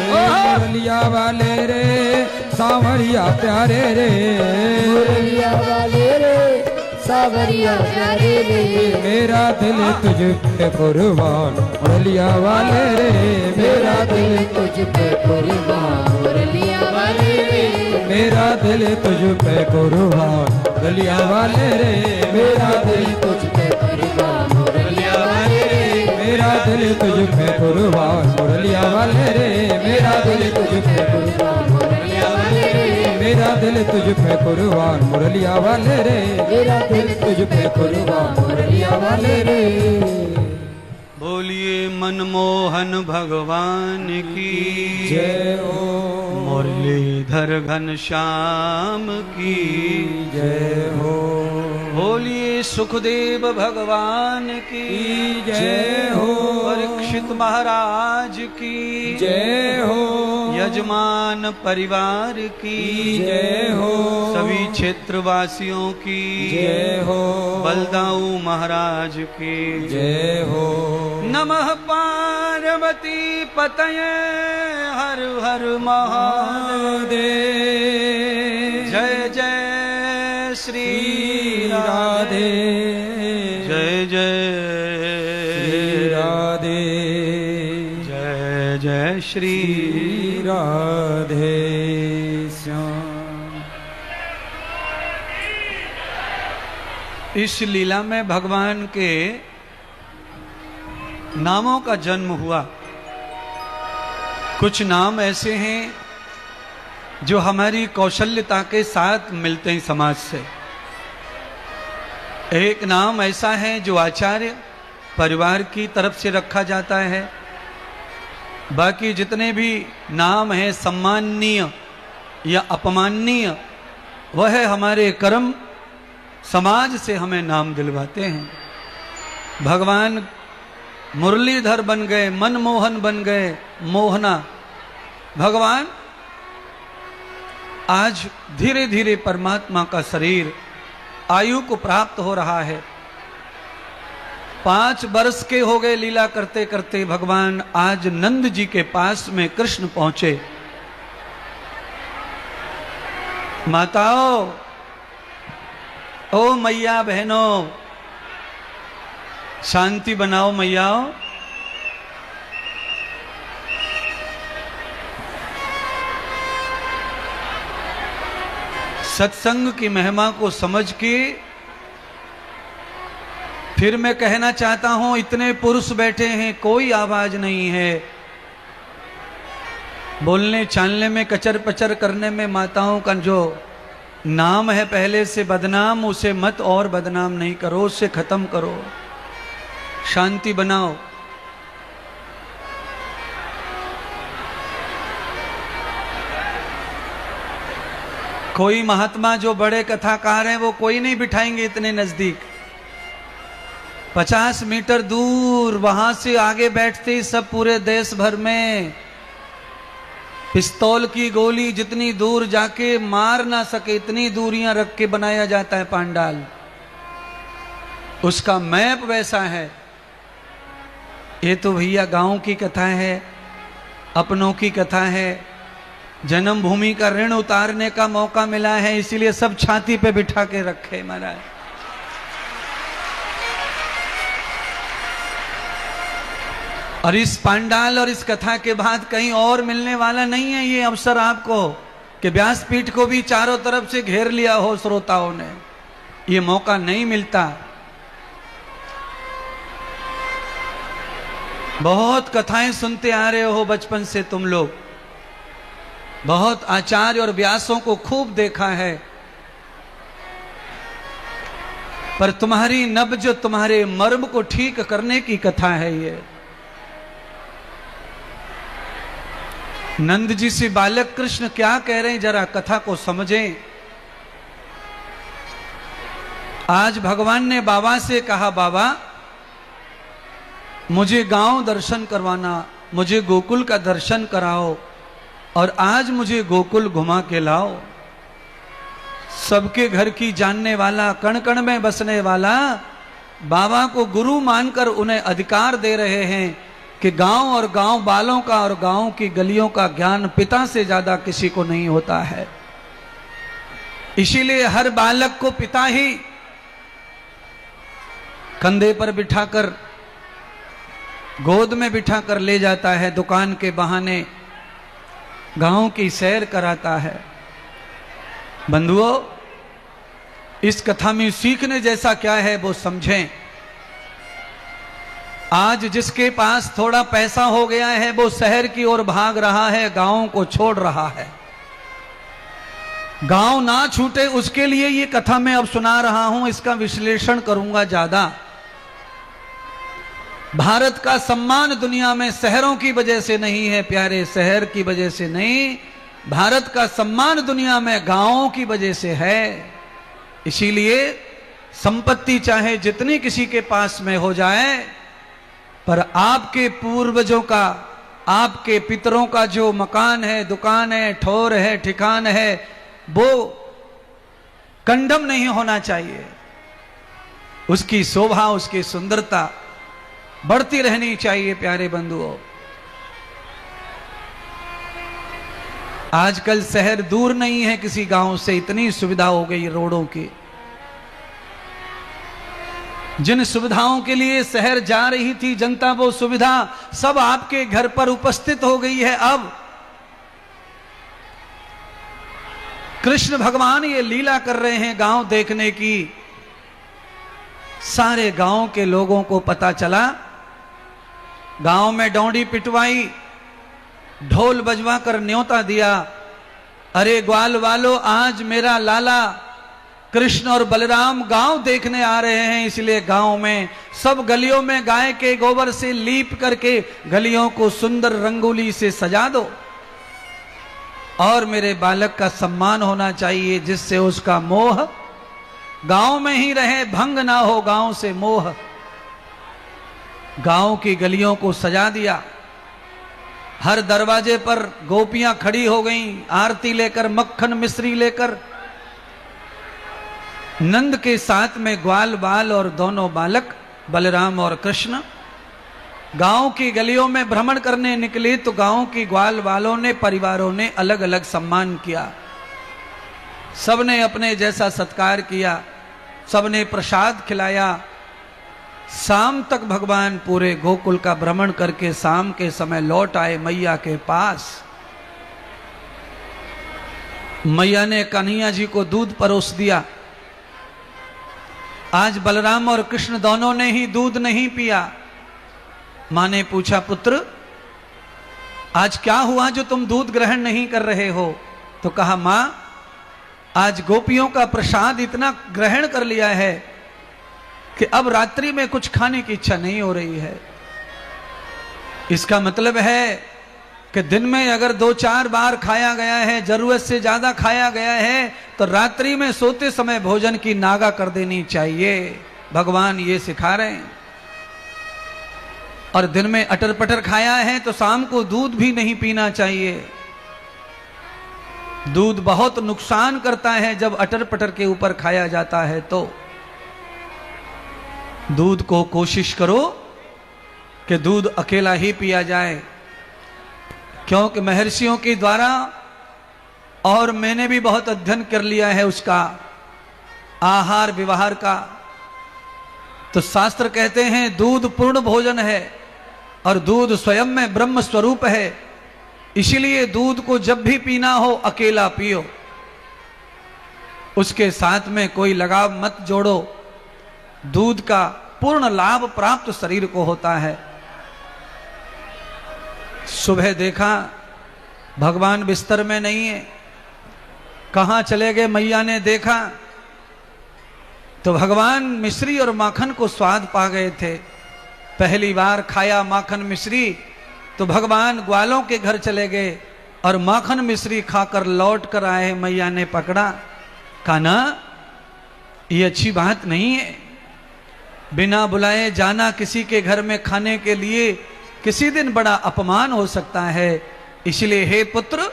मुरलिया वाले रे सांवरिया प्यारे रे, मुरलिया वाले रे सावरिया प्यारे रे मेरा दिल तुझ पे कुर्बान मुरलिया वाले रे मेरा दिल तुझ पे कुर्बान मुरलिया वाले रे मेरा दिल तुझ पे कुर्बान मुरलिया वाले रे मेरा दिल तुझ पे कुर्बान मुरलिया वाले रे मेरा दिल तुझ पे कुर्बान मुरलिया वाले रे मेरा दिल तुझ पे कुर्बान मुरलिया वाले रे मेरा दिल तुझ पे कुर्बान मुरलिया वाले रे मेरा दिल तुझ पे कुर्बान मुरलिया वाले रे बोलिए मनमोहन भगवान की जय हो मुरलीधर घनश्याम की जय हो बोलिए सुखदेव भगवान की जय हो परीक्षित महाराज की जय हो यजमान परिवार की जय हो सभी क्षेत्रवासियों की जय हो बलदाऊ महाराज की जय हो नमः पार्वती पतये हर हर महादेव जय जय श्री राधे जय जय राधे जय जय श्री राधे श्याम। इस लीला में भगवान के नामों का जन्म हुआ। कुछ नाम ऐसे हैं जो हमारी कौशल्यता के साथ मिलते हैं समाज से। एक नाम ऐसा है जो आचार्य परिवार की तरफ से रखा जाता है। बाकी जितने भी नाम हैं सम्माननीय या अपमाननीय, वह हमारे कर्म समाज से हमें नाम दिलवाते हैं। भगवान मुरलीधर बन गए, मनमोहन बन गए, मोहना। भगवान आज धीरे धीरे परमात्मा का शरीर आयु को प्राप्त हो रहा है। 5 वर्ष के हो गए लीला करते करते। भगवान आज नंद जी के पास में कृष्ण पहुंचे। माताओं, ओ मैया बहनों, शांति बनाओ मैयाओं। सत्संग की महिमा को समझ के फिर मैं कहना चाहता हूं, इतने पुरुष बैठे हैं, कोई आवाज नहीं है। बोलने चालने में, कचर पचर करने में माताओं का जो नाम है पहले से बदनाम, उसे मत और बदनाम नहीं करो, उसे खत्म करो। शांति बनाओ। कोई महात्मा जो बड़े कथाकार हैं वो कोई नहीं बिठाएंगे इतने नजदीक। 50 मीटर दूर, वहां से आगे बैठते ही सब पूरे देश भर में पिस्तौल की गोली जितनी दूर जाके मार ना सके इतनी दूरियां रख के बनाया जाता है पांडाल। उसका मैप वैसा है। ये तो भैया गांव की कथा है, अपनों की कथा है। जन्मभूमि का ऋण उतारने का मौका मिला है, इसीलिए सब छाती पे बिठा के रखे महाराज। और इस पांडाल और इस कथा के बाद कहीं और मिलने वाला नहीं है ये अवसर आपको, कि व्यासपीठ को भी चारों तरफ से घेर लिया हो श्रोताओं ने। ये मौका नहीं मिलता। बहुत कथाएं सुनते आ रहे हो बचपन से तुम लोग, बहुत आचार्य और व्यासों को खूब देखा है, पर तुम्हारी नब्ज, तुम्हारे मर्म को ठीक करने की कथा है ये। नंद जी से बालक कृष्ण क्या कह रहे हैं, जरा कथा को समझें। आज भगवान ने बाबा से कहा, बाबा मुझे गांव दर्शन करवाना, मुझे गोकुल का दर्शन कराओ और आज मुझे गोकुल घुमा के लाओ। सबके घर की जानने वाला, कण कण में बसने वाला, बाबा को गुरु मानकर उन्हें अधिकार दे रहे हैं कि गांव और गांव वालों का और गांव की गलियों का ज्ञान पिता से ज्यादा किसी को नहीं होता है। इसीलिए हर बालक को पिता ही कंधे पर बिठाकर, गोद में बिठाकर ले जाता है, दुकान के बहाने गांव की सैर कराता है। बंधुओं, इस कथा में सीखने जैसा क्या है वो समझें। आज जिसके पास थोड़ा पैसा हो गया है वो शहर की ओर भाग रहा है, गांव को छोड़ रहा है। गांव ना छूटे उसके लिए ये कथा मैं अब सुना रहा हूं, इसका विश्लेषण करूंगा ज्यादा। भारत का सम्मान दुनिया में शहरों की वजह से नहीं है प्यारे, शहर की वजह से नहीं, भारत का सम्मान दुनिया में गांवों की वजह से है। इसीलिए संपत्ति चाहे जितनी किसी के पास में हो जाए, पर आपके पूर्वजों का, आपके पितरों का जो मकान है, दुकान है, ठौर है, ठिकान है, वो कंडम नहीं होना चाहिए। उसकी शोभा, उसकी सुंदरता बढ़ती रहनी चाहिए प्यारे बंधुओं। आजकल शहर दूर नहीं है किसी गांव से, इतनी सुविधा हो गई रोडों की। जिन सुविधाओं के लिए शहर जा रही थी जनता, वो सुविधा सब आपके घर पर उपस्थित हो गई है। अब कृष्ण भगवान ये लीला कर रहे हैं गांव देखने की। सारे गांव के लोगों को पता चला, गांव में डोंडी पिटवाई, ढोल बजवा कर न्योता दिया, अरे ग्वाल वालों, आज मेरा लाला कृष्ण और बलराम गांव देखने आ रहे हैं, इसलिए गांव में सब गलियों में गाय के गोबर से लीप करके गलियों को सुंदर रंगोली से सजा दो। और मेरे बालक का सम्मान होना चाहिए, जिससे उसका मोह गांव में ही रहे, भंग ना हो गांव से मोह। गांव की गलियों को सजा दिया, हर दरवाजे पर गोपियां खड़ी हो गईं, आरती लेकर, मक्खन मिश्री लेकर। नंद के साथ में ग्वाल बाल और दोनों बालक बलराम और कृष्ण गांव की गलियों में भ्रमण करने निकले, तो गांव की ग्वाल वालों ने, परिवारों ने अलग अलग सम्मान किया। सबने अपने जैसा सत्कार किया, सबने प्रसाद खिलाया। शाम तक भगवान पूरे गोकुल का भ्रमण करके शाम के समय लौट आए मैया के पास। मैया ने कन्हैया जी को दूध परोस दिया। आज बलराम और कृष्ण दोनों ने ही दूध नहीं पिया। मां ने पूछा, पुत्र आज क्या हुआ जो तुम दूध ग्रहण नहीं कर रहे हो? तो कहा, मां आज गोपियों का प्रसाद इतना ग्रहण कर लिया है कि अब रात्रि में कुछ खाने की इच्छा नहीं हो रही है। इसका मतलब है कि दिन में अगर 2-4 बार खाया गया है, जरूरत से ज्यादा खाया गया है, तो रात्रि में सोते समय भोजन की नागा कर देनी चाहिए। भगवान ये सिखा रहे हैं। और दिन में अटर पटर खाया है तो शाम को दूध भी नहीं पीना चाहिए। दूध बहुत नुकसान करता है जब अटर पटर के ऊपर खाया जाता है। तो दूध को कोशिश करो कि दूध अकेला ही पिया जाए, क्योंकि महर्षियों के द्वारा, और मैंने भी बहुत अध्ययन कर लिया है उसका, आहार व्यवहार का, तो शास्त्र कहते हैं दूध पूर्ण भोजन है और दूध स्वयं में ब्रह्म स्वरूप है। इसीलिए दूध को जब भी पीना हो अकेला पियो, उसके साथ में कोई लगाव मत जोड़ो। दूध का पूर्ण लाभ प्राप्त शरीर को होता है। सुबह देखा भगवान बिस्तर में नहीं है, कहां चले गए? मैया ने देखा तो भगवान मिश्री और माखन को स्वाद पा गए थे। पहली बार खाया माखन मिश्री तो भगवान ग्वालों के घर चले गए और माखन मिश्री खाकर लौट कर आए। मैया ने पकड़ा, कहा ना ये अच्छी बात नहीं है, बिना बुलाए जाना किसी के घर में खाने के लिए किसी दिन बड़ा अपमान हो सकता है। इसलिए हे पुत्र,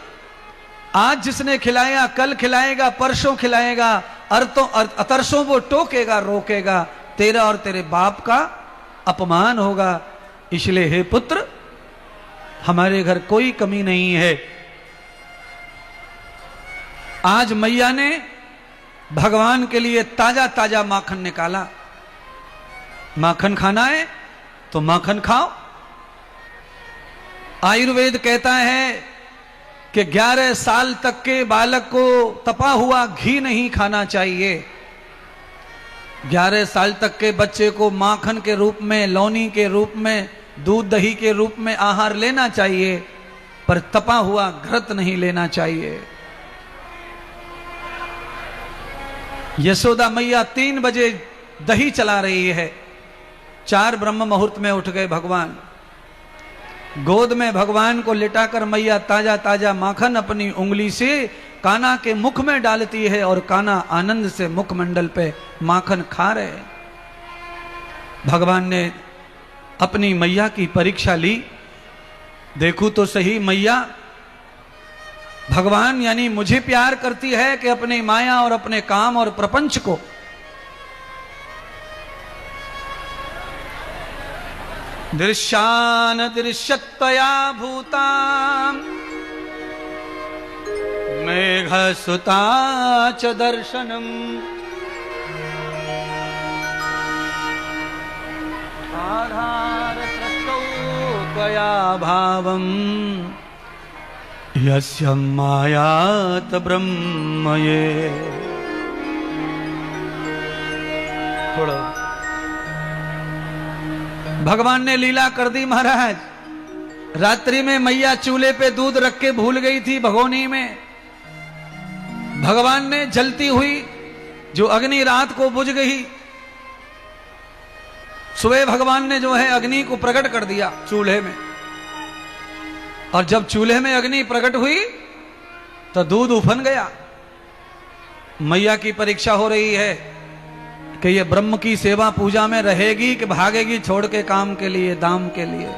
आज जिसने खिलाया कल खिलाएगा, परसों खिलाएगा, अतरसों वो टोकेगा, रोकेगा, तेरा और तेरे बाप का अपमान होगा। इसलिए हे पुत्र, हमारे घर कोई कमी नहीं है। आज मैया ने भगवान के लिए ताजा ताजा माखन निकाला। माखन खाना है तो माखन खाओ। आयुर्वेद कहता है कि 11 साल तक के बालक को तपा हुआ घी नहीं खाना चाहिए। 11 साल तक के बच्चे को माखन के रूप में, लौनी के रूप में, दूध दही के रूप में आहार लेना चाहिए, पर तपा हुआ घृत नहीं लेना चाहिए। यशोदा मैया 3 बजे दही चला रही है, 4 ब्रह्म मुहूर्त में उठ गए भगवान। गोद में भगवान को लिटाकर मैया ताजा ताजा माखन अपनी उंगली से कान्हा के मुख में डालती है और कान्हा आनंद से मुखमंडल पे माखन खा रहे। भगवान ने अपनी मैया की परीक्षा ली। देखूं तो सही, मैया भगवान यानी मुझे प्यार करती है कि अपनी माया और अपने काम और प्रपंच को। दृश्यान दृश्यतया भूतां मेघसुता च दर्शनम् आधार सृष्टौ त्वया भावम् यस्य मायात ब्रह्मये। थोड़ा भगवान ने लीला कर दी महाराज। रात्रि में मैया चूल्हे पे दूध रख के भूल गई थी भगोनी में। भगवान ने जलती हुई जो अग्नि रात को बुझ गई, सुबह भगवान ने जो है अग्नि को प्रकट कर दिया चूल्हे में। और जब चूल्हे में अग्नि प्रकट हुई तो दूध उफन गया। मैया की परीक्षा हो रही है कि ये ब्रह्म की सेवा पूजा में रहेगी कि भागेगी छोड़ के काम के लिए, दाम के लिए।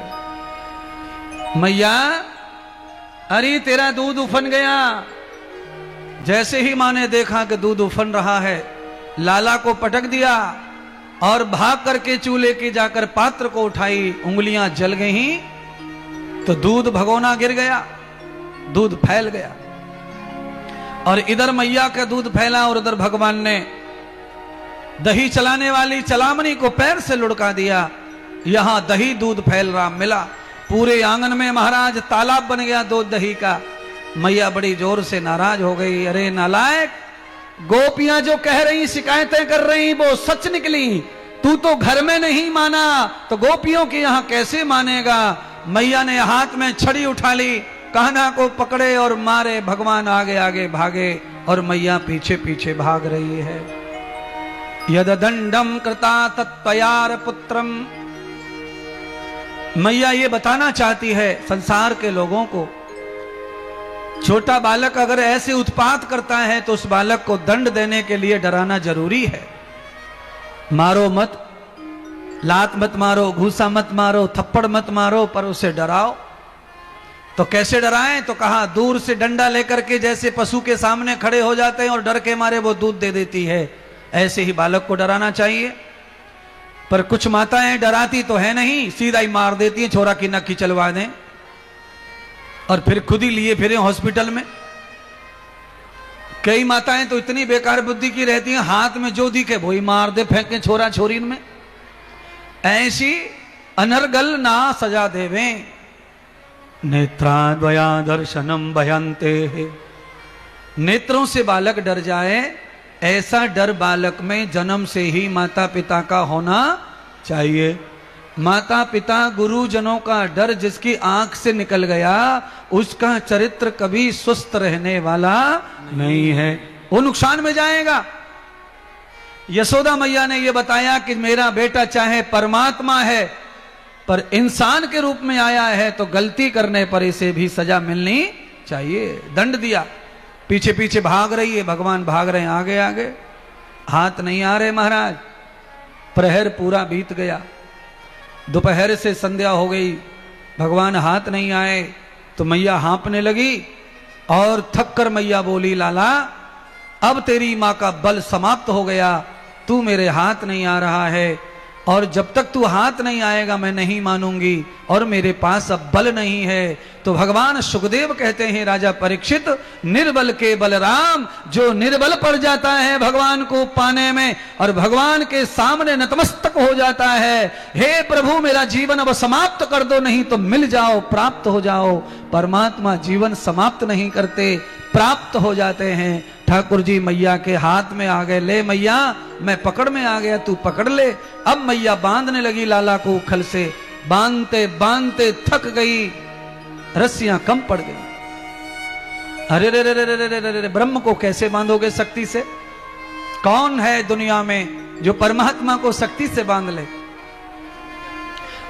मैया, अरे तेरा दूध उफन गया। जैसे ही मां ने देखा कि दूध उफन रहा है, लाला को पटक दिया और भाग करके चूल्हे के जाकर पात्र को उठाई। उंगलियां जल गई तो दूध भगोना गिर गया, दूध फैल गया। और इधर मैया का दूध फैला और उधर भगवान ने दही चलाने वाली चलामनी को पैर से लुढ़का दिया। यहां दही दूध फैल रहा मिला। पूरे आंगन में महाराज तालाब बन गया दूध दही का। मैया बड़ी जोर से नाराज हो गई। अरे नालायक, गोपियां जो कह रही, शिकायतें कर रही, वो सच निकली। तू तो घर में नहीं माना तो गोपियों की यहां कैसे मानेगा। मैया ने हाथ में छड़ी उठा ली, कान्हा को पकड़े और मारे। भगवान आगे आगे भागे और मैया पीछे पीछे भाग रही है। यद दंडम कृता तत्पयार पुत्रम। मैया ये बताना चाहती है संसार के लोगों को, छोटा बालक अगर ऐसे उत्पात करता है तो उस बालक को दंड देने के लिए डराना जरूरी है। मारो मत, लात मत मारो, घूसा मत मारो, थप्पड़ मत मारो, पर उसे डराओ। तो कैसे डराएं? तो कहा दूर से डंडा लेकर के जैसे पशु के सामने खड़े हो जाते हैं और डर के मारे वो दूध दे देती है, ऐसे ही बालक को डराना चाहिए। पर कुछ माताएं डराती तो है नहीं, सीधा ही मार देती हैं, छोरा की नक्की चलवा दें और फिर खुद ही लिए फिरे हॉस्पिटल में। कई माताएं तो इतनी बेकार बुद्धि की रहती हैं, हाथ में जो दिखे वही मार दे, फेंके छोरा छोरी में। ऐसी अनर्गल ना सजा देवे। नेत्राद्वया दर्शनम भयंते। नेत्रों से बालक डर जाए, ऐसा डर बालक में जन्म से ही माता पिता का होना चाहिए। माता पिता गुरुजनों का डर जिसकी आंख से निकल गया, उसका चरित्र कभी स्वस्थ रहने वाला नहीं है, वो नुकसान में जाएगा। यशोदा मैया ने यह बताया कि मेरा बेटा चाहे परमात्मा है पर इंसान के रूप में आया है, तो गलती करने पर इसे भी सजा मिलनी चाहिए। दंड दिया। पीछे पीछे भाग रही है, भगवान भाग रहे हैं आगे आगे, हाथ नहीं आ रहे महाराज। प्रहर पूरा बीत गया, दोपहर से संध्या हो गई, भगवान हाथ नहीं आए तो मैया हाँपने लगी और थक कर मैया बोली, लाला अब तेरी माँ का बल समाप्त हो गया, तू मेरे हाथ नहीं आ रहा है और जब तक तू हाथ नहीं आएगा मैं नहीं मानूंगी, और मेरे पास अब बल नहीं है। तो भगवान सुखदेव कहते हैं, राजा परीक्षित, निर्बल के बलराम, जो निर्बल पड़ जाता है भगवान को पाने में और भगवान के सामने नतमस्तक हो जाता है, हे प्रभु मेरा जीवन अब समाप्त कर दो, नहीं तो मिल जाओ, प्राप्त हो जाओ। परमात्मा जीवन समाप्त नहीं करते, प्राप्त हो जाते हैं। ठाकुर जी मैया के हाथ में आ गए, ले मैया मैं पकड़ में आ गया, तू पकड़ ले। अब मैया बांधने लगी लाला को उखल से, बांधते बांधते थक गई, रस्सियां कम पड़ गई। अरे रे रे रे रे रे रे, ब्रह्म को कैसे बांधोगे शक्ति से? कौन है दुनिया में जो परमात्मा को शक्ति से बांध ले?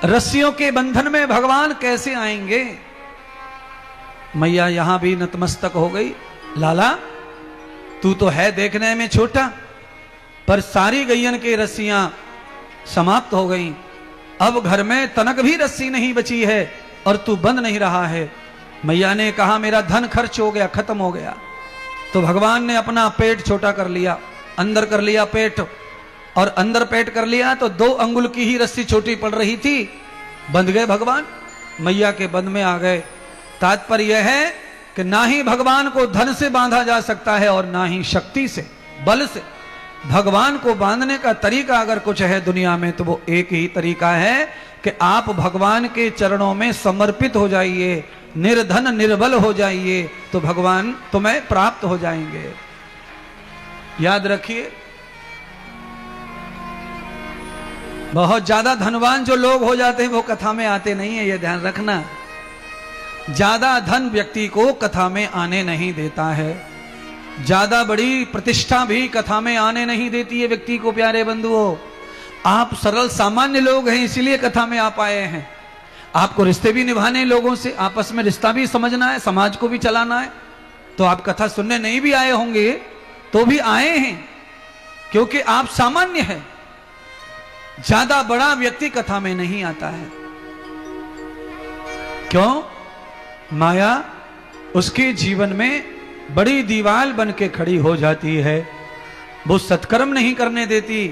रस्सियों के बंधन में भगवान कैसे आएंगे? मैया यहां भी नतमस्तक हो गई। लाला तू तो है देखने में छोटा, पर सारी गैयन की रस्सियां समाप्त हो गईं। अब घर में तनक भी रस्सी नहीं बची है और तू बंध नहीं रहा है। मैया ने कहा मेरा धन खर्च हो गया, खत्म हो गया। तो भगवान ने अपना पेट छोटा कर लिया, अंदर कर लिया पेट, और अंदर पेट कर लिया तो 2 अंगुल की ही रस्सी छोटी पड़ रही थी, बंध गए भगवान, मैया के बंध में आ गए। तात्पर्य यह है कि ना ही भगवान को धन से बांधा जा सकता है और ना ही शक्ति से, बल से। भगवान को बांधने का तरीका अगर कुछ है दुनिया में तो वो एक ही तरीका है कि आप भगवान के चरणों में समर्पित हो जाइए, निर्धन निर्बल हो जाइए, तो भगवान तुम्हें प्राप्त हो जाएंगे। याद रखिए, बहुत ज्यादा धनवान जो लोग हो जाते हैं वो कथा में आते नहीं है, ये ध्यान रखना। ज्यादा धन व्यक्ति को कथा में आने नहीं देता है, ज्यादा बड़ी प्रतिष्ठा भी कथा में आने नहीं देती है व्यक्ति को। प्यारे बंधुओं, आप सरल सामान्य लोग हैं इसलिए कथा में आ पाए हैं। आपको रिश्ते भी निभाने लोगों से, आपस में रिश्ता भी समझना है, समाज को भी चलाना है, तो आप कथा सुनने नहीं भी आए होंगे तो भी आए हैं क्योंकि आप सामान्य हैं। ज्यादा बड़ा व्यक्ति कथा में नहीं आता है। क्यों? माया उसके जीवन में बड़ी दीवार बन के खड़ी हो जाती है, वो सत्कर्म नहीं करने देती।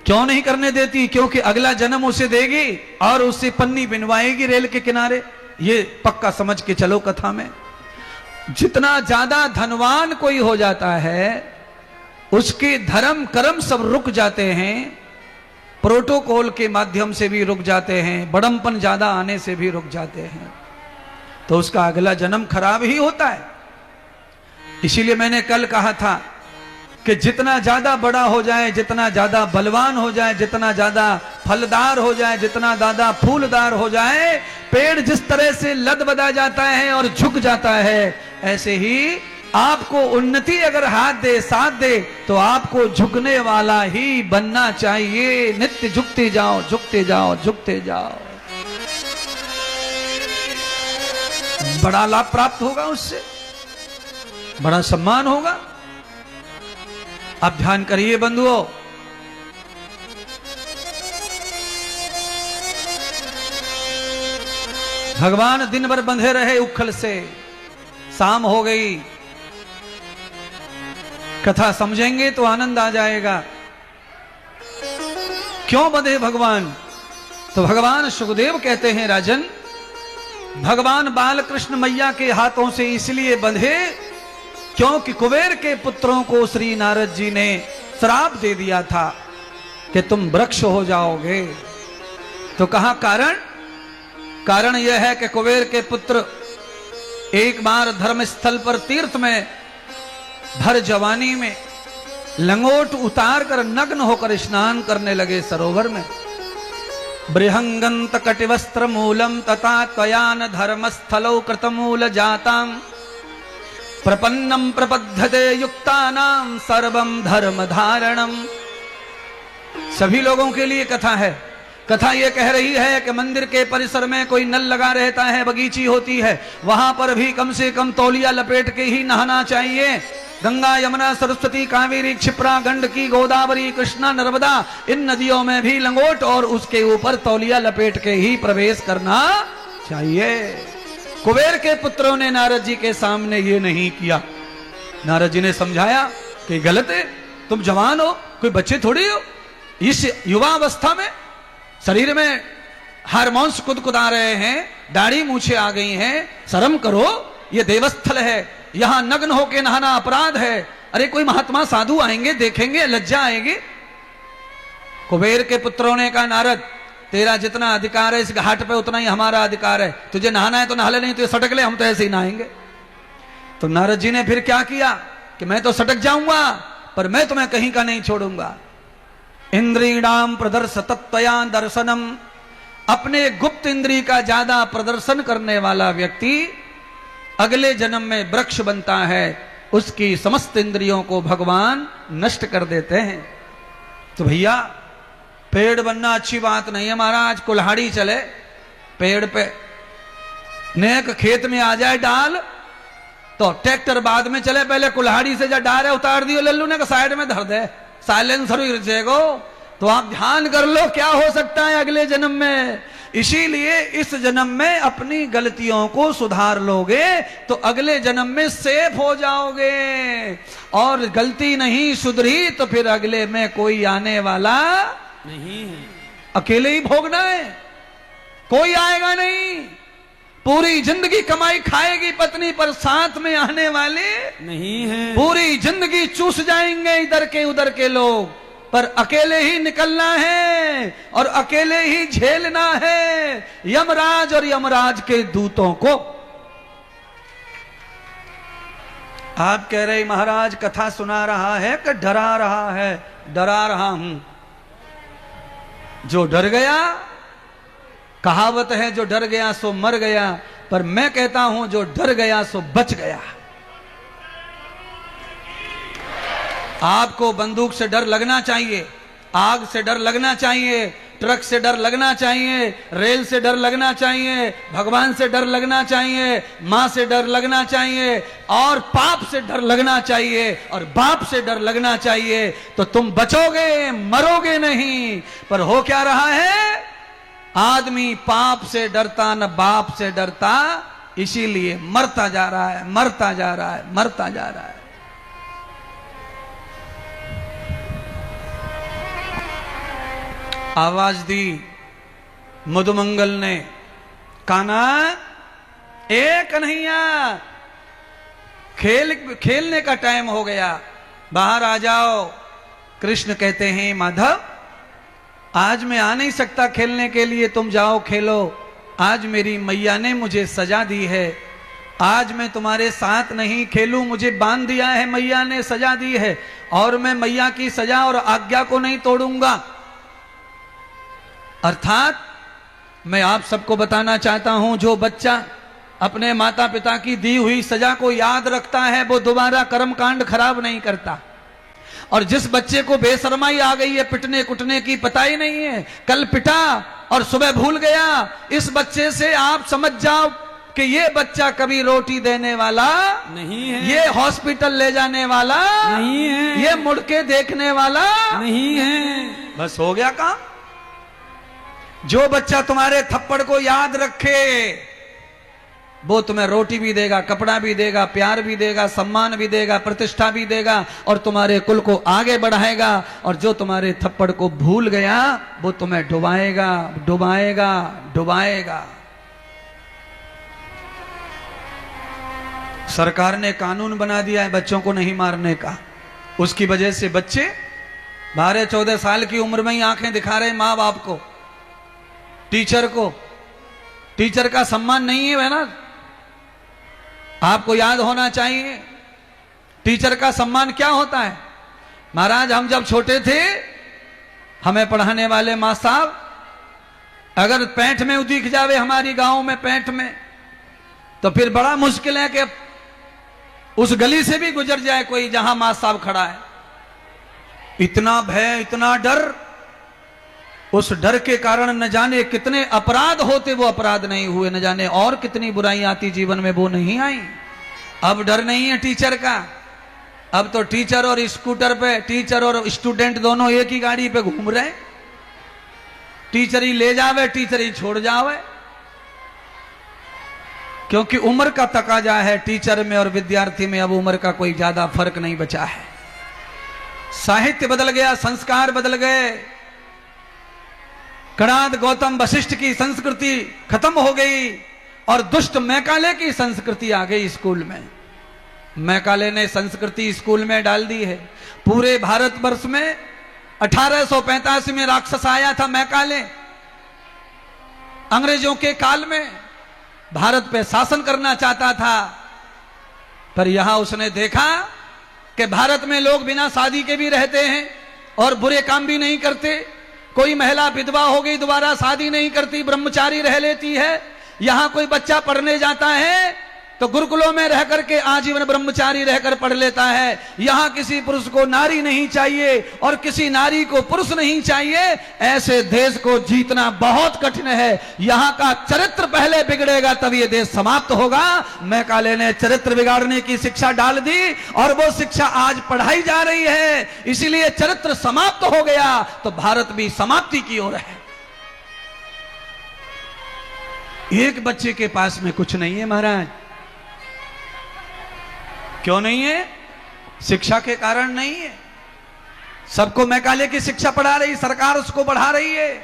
क्यों नहीं करने देती? क्योंकि अगला जन्म उसे देगी और उससे पन्नी बिनवाएगी रेल के किनारे। ये पक्का समझ के चलो कथा में। जितना ज्यादा धनवान कोई हो जाता है उसके धर्म कर्म सब रुक जाते हैं, प्रोटोकॉल के माध्यम से भी रुक जाते हैं, बड़मपन ज्यादा आने से भी रुक जाते हैं, तो उसका अगला जन्म खराब ही होता है। इसीलिए मैंने कल कहा था कि जितना ज्यादा बड़ा हो जाए, जितना ज्यादा बलवान हो जाए, जितना ज्यादा फलदार हो जाए, जितना ज्यादा फूलदार हो जाए, पेड़ जिस तरह से लद बदा जाता है और झुक जाता है, ऐसे ही आपको उन्नति अगर हाथ दे, साथ दे, तो आपको झुकने वाला ही बनना चाहिए। नित्य झुकते जाओ, झुकते जाओ, झुकते जाओ, बड़ा लाभ प्राप्त होगा, उससे बड़ा सम्मान होगा। अब ध्यान करिए बंधुओं, भगवान दिन भर बंधे रहे उखल से, शाम हो गई। कथा समझेंगे तो आनंद आ जाएगा। क्यों बंधे भगवान? तो भगवान सुखदेव कहते हैं, राजन, भगवान बालकृष्ण मैया के हाथों से इसलिए बंधे क्योंकि कुबेर के पुत्रों को श्री नारद जी ने श्राप दे दिया था कि तुम वृक्ष हो जाओगे। तो कहा कारण? कारण यह है कि कुबेर के पुत्र एक बार धर्म स्थल पर तीर्थ में भर जवानी में लंगोट उतार कर नग्न होकर स्नान करने लगे सरोवर में। बृहंगंत कटिवस्त्र मूलम तथा त्वयान धर्मस्थलो कृतमूल जाताम प्रपन्नम प्रपद्धते युक्तानाम सर्वम धर्म धारणम। सभी लोगों के लिए कथा है। कथा यह कह रही है कि मंदिर के परिसर में कोई नल लगा रहता है, बगीची होती है, वहां पर भी कम से कम तौलिया लपेट के ही नहाना चाहिए। गंगा, यमुना, सरस्वती, कावेरी, क्षिप्रा, गंडकी, गोदावरी, कृष्णा, नर्मदा, इन नदियों में भी लंगोट और उसके ऊपर तौलिया लपेट के ही प्रवेश करना चाहिए। कुबेर के पुत्रों ने नारद जी के सामने ये नहीं किया। नारद जी ने समझाया कि गलत है, तुम जवान हो, कोई बच्चे थोड़ी हो, इस युवा अवस्था में शरीर में हार्मोन्स कुदकुदा रहे हैं, दाढ़ी मूछे आ गई हैं, शर्म करो, ये देवस्थल है, यहां नग्न होके नहाना अपराध है। अरे कोई महात्मा साधु आएंगे, देखेंगे, लज्जा आएगी। कुबेर के पुत्रों ने कहा, नारद तेरा जितना अधिकार है इस घाट पे उतना ही हमारा अधिकार है, तुझे नहाना है तो नहा ले, नहीं तो सटक ले, हम तो ऐसे ही नहाएंगे। तो नारद जी ने फिर क्या किया कि मैं तो सटक जाऊंगा पर मैं तुम्हें कहीं का नहीं छोड़ूंगा। इंद्रियाणाम प्रदर्शतत्वया दर्शनम, अपने गुप्त इंद्री का ज्यादा प्रदर्शन करने वाला व्यक्ति अगले जन्म में वृक्ष बनता है, उसकी समस्त इंद्रियों को भगवान नष्ट कर देते हैं। तो भैया पेड़ बनना अच्छी बात नहीं है महाराज, कुल्हाड़ी चले पेड़ पे, नेक खेत में आ जाए डाल तो ट्रैक्टर बाद में चले, पहले कुल्हाड़ी से जब डाल उतार दियो लल्लू ने साइड में धर दे, साइलेंसर गिरजेगो। तो आप ध्यान कर लो क्या हो सकता है अगले जन्म में। इसीलिए इस जन्म में अपनी गलतियों को सुधार लोगे तो अगले जन्म में सेफ हो जाओगे, और गलती नहीं सुधरी तो फिर अगले में कोई आने वाला नहीं है, अकेले ही भोगना है, कोई आएगा नहीं। पूरी जिंदगी कमाई खाएगी पत्नी पर साथ में आने वाले नहीं है। पूरी जिंदगी चूस जाएंगे इधर के उधर के लोग, पर अकेले ही निकलना है और अकेले ही झेलना है यमराज और यमराज के दूतों को। आप कह रहे महाराज कथा सुना रहा है कि डरा रहा है? डरा रहा हूं। जो डर गया, कहावत है जो डर गया सो मर गया, पर मैं कहता हूं जो डर गया सो बच गया। आपको बंदूक से डर लगना चाहिए, आग से डर लगना चाहिए, ट्रक से डर लगना चाहिए, रेल से डर लगना चाहिए, भगवान से डर लगना चाहिए, मां से डर लगना चाहिए, और पाप से डर लगना चाहिए, और बाप से डर लगना चाहिए, तो तुम बचोगे, मरोगे नहीं। पर हो क्या रहा है, आदमी पाप से डरता न बाप से डरता, इसीलिए मरता जा रहा है, मरता जा रहा है, मरता जा रहा है। आवाज दी मधुमंगल ने, काना ए कन्हैया खेलने का टाइम हो गया, बाहर आ जाओ। कृष्ण कहते हैं माधव आज मैं आ नहीं सकता खेलने के लिए, तुम जाओ खेलो। आज मेरी मैया ने मुझे सजा दी है, आज मैं तुम्हारे साथ नहीं खेलूं, मुझे बांध दिया है मैया ने, सजा दी है, और मैं मैया की सजा और आज्ञा को नहीं तोड़ूंगा। अर्थात मैं आप सबको बताना चाहता हूं, जो बच्चा अपने माता पिता की दी हुई सजा को याद रखता है वो दोबारा कर्मकांड खराब नहीं करता। और जिस बच्चे को बेशर्माई आ गई है पिटने कुटने की, पता ही नहीं है, कल पिटा और सुबह भूल गया, इस बच्चे से आप समझ जाओ कि ये बच्चा कभी रोटी देने वाला नहीं है, ये हॉस्पिटल ले जाने वाला नहीं है, ये मुड़ के देखने वाला नहीं है। बस हो गया काम। जो बच्चा तुम्हारे थप्पड़ को याद रखे वो तुम्हें रोटी भी देगा, कपड़ा भी देगा, प्यार भी देगा, सम्मान भी देगा, प्रतिष्ठा भी देगा, और तुम्हारे कुल को आगे बढ़ाएगा। और जो तुम्हारे थप्पड़ को भूल गया वो तुम्हें डुबाएगा, डुबाएगा, डुबाएगा। सरकार ने कानून बना दिया है बच्चों को नहीं मारने का, उसकी वजह से बच्चे 12-14 साल की उम्र में ही आंखें दिखा रहे माँ बाप को, टीचर को। टीचर का सम्मान नहीं है ना, आपको याद होना चाहिए टीचर का सम्मान क्या होता है। महाराज हम जब छोटे थे, हमें पढ़ाने वाले माँ साहब अगर पैंट में दिख जावे हमारी गांव में पैंट में, तो फिर बड़ा मुश्किल है कि उस गली से भी गुजर जाए कोई जहां माँ साहब खड़ा है। इतना भय, इतना डर, उस डर के कारण न जाने कितने अपराध होते वो अपराध नहीं हुए, न जाने और कितनी बुराई आती जीवन में वो नहीं आई। अब डर नहीं है टीचर का, अब तो टीचर और स्कूटर पे, टीचर और स्टूडेंट दोनों एक ही गाड़ी पे घूम रहे, टीचर ही ले जावे, टीचर ही छोड़ जावे, क्योंकि उम्र का तकाजा है टीचर में और विद्यार्थी में। अब उम्र का कोई ज्यादा फर्क नहीं बचा है, साहित्य बदल गया, संस्कार बदल गए, कणाद गौतम वशिष्ठ की संस्कृति खत्म हो गई और दुष्ट मैकाले की संस्कृति आ गई स्कूल में। मैकाले ने संस्कृति स्कूल में डाल दी है। पूरे भारतवर्ष में 1885 में राक्षस आया था मैकाले। अंग्रेजों के काल में भारत पे शासन करना चाहता था, पर यहां उसने देखा कि भारत में लोग बिना शादी के भी रहते हैं और बुरे काम भी नहीं करते। कोई महिला विधवा हो गई दोबारा शादी नहीं करती, ब्रह्मचारी रह लेती है। यहां कोई बच्चा पढ़ने जाता है तो गुरुकुलों में रह करके आजीवन ब्रह्मचारी रहकर पढ़ लेता है। यहां किसी पुरुष को नारी नहीं चाहिए और किसी नारी को पुरुष नहीं चाहिए। ऐसे देश को जीतना बहुत कठिन है। यहां का चरित्र पहले बिगड़ेगा तब ये देश समाप्त होगा। मैकाले ने चरित्र बिगाड़ने की शिक्षा डाल दी और वो शिक्षा आज पढ़ाई जा रही है। इसीलिए चरित्र समाप्त हो गया तो भारत भी समाप्ति की ओर है। एक बच्चे के पास में कुछ नहीं है महाराज। क्यों नहीं है? शिक्षा के कारण नहीं है। सबको मैकाले की शिक्षा पढ़ा रही सरकार, उसको बढ़ा रही है।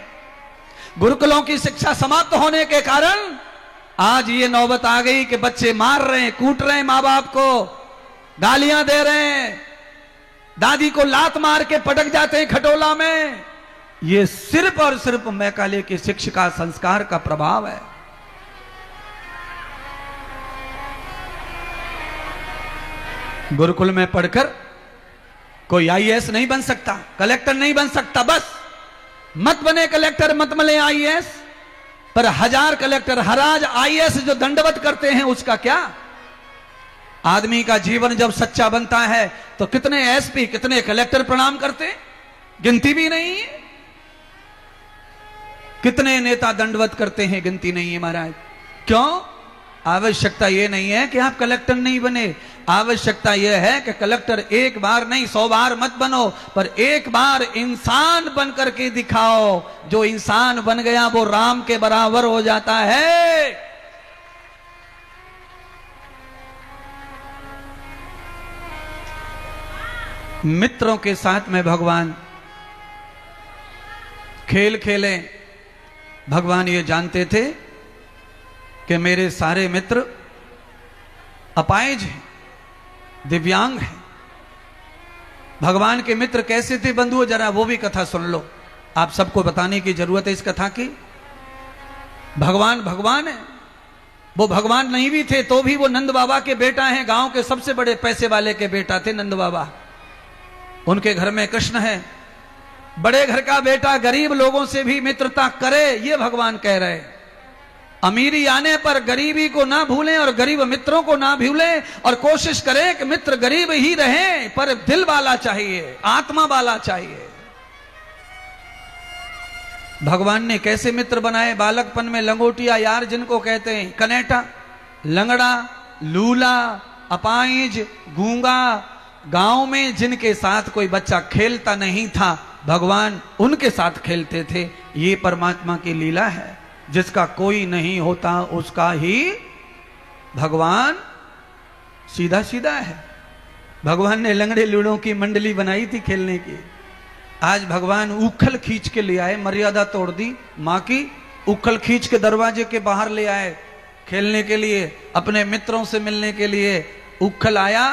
गुरुकुलों की शिक्षा समाप्त होने के कारण आज ये नौबत आ गई कि बच्चे मार रहे हैं, कूट रहे हैं, मां बाप को गालियां दे रहे हैं, दादी को लात मार के पटक जाते हैं खटोला में। ये सिर्फ और सिर्फ मैकाले की शिक्षा संस्कार का प्रभाव है। गुरुकुल में पढ़कर कोई आईएएस नहीं बन सकता, कलेक्टर नहीं बन सकता। बस मत बने कलेक्टर, मत बने आईएएस। पर हजार कलेक्टर, हराज आईएएस जो दंडवत करते हैं उसका क्या? आदमी का जीवन जब सच्चा बनता है तो कितने एसपी, कितने कलेक्टर प्रणाम करते, गिनती भी नहीं है। कितने नेता दंडवत करते हैं, गिनती नहीं है महाराज। क्यों? आवश्यकता यह नहीं है कि आप कलेक्टर नहीं बने। आवश्यकता यह है कि कलेक्टर एक बार नहीं 100 बार मत बनो, पर एक बार इंसान बन करके दिखाओ। जो इंसान बन गया वो राम के बराबर हो जाता है। मित्रों के साथ में भगवान खेल खेले। भगवान ये जानते थे कि मेरे सारे मित्र अपाहिज हैं, दिव्यांग हैं। भगवान के मित्र कैसे थे बंधुओं, जरा वो भी कथा सुन लो। आप सबको बताने की जरूरत है इस कथा की। भगवान भगवान है। वो भगवान नहीं भी थे तो भी वो नंद बाबा के बेटा हैं। गांव के सबसे बड़े पैसे वाले के बेटा थे नंद बाबा। उनके घर में कृष्ण है। बड़े घर का बेटा गरीब लोगों से भी मित्रता करे, ये भगवान कह रहे हैं। अमीरी आने पर गरीबी को ना भूलें और गरीब मित्रों को ना भूलें, और कोशिश करें कि मित्र गरीब ही रहें पर दिल वाला चाहिए, आत्मा वाला चाहिए। भगवान ने कैसे मित्र बनाए? बालकपन में लंगोटिया यार जिनको कहते हैं, कनेटा, लंगड़ा, लूला, अपाहिज, गूंगा, गांव में जिनके साथ कोई बच्चा खेलता नहीं था, भगवान उनके साथ खेलते थे। ये परमात्मा की लीला है। जिसका कोई नहीं होता उसका ही भगवान सीधा सीधा है। भगवान ने लंगड़े लूड़ों की मंडली बनाई थी खेलने की। आज भगवान उखल खींच के ले आए, मर्यादा तोड़ दी मां की। उखल खींच के दरवाजे के बाहर ले आए खेलने के लिए, अपने मित्रों से मिलने के लिए। उखल आया,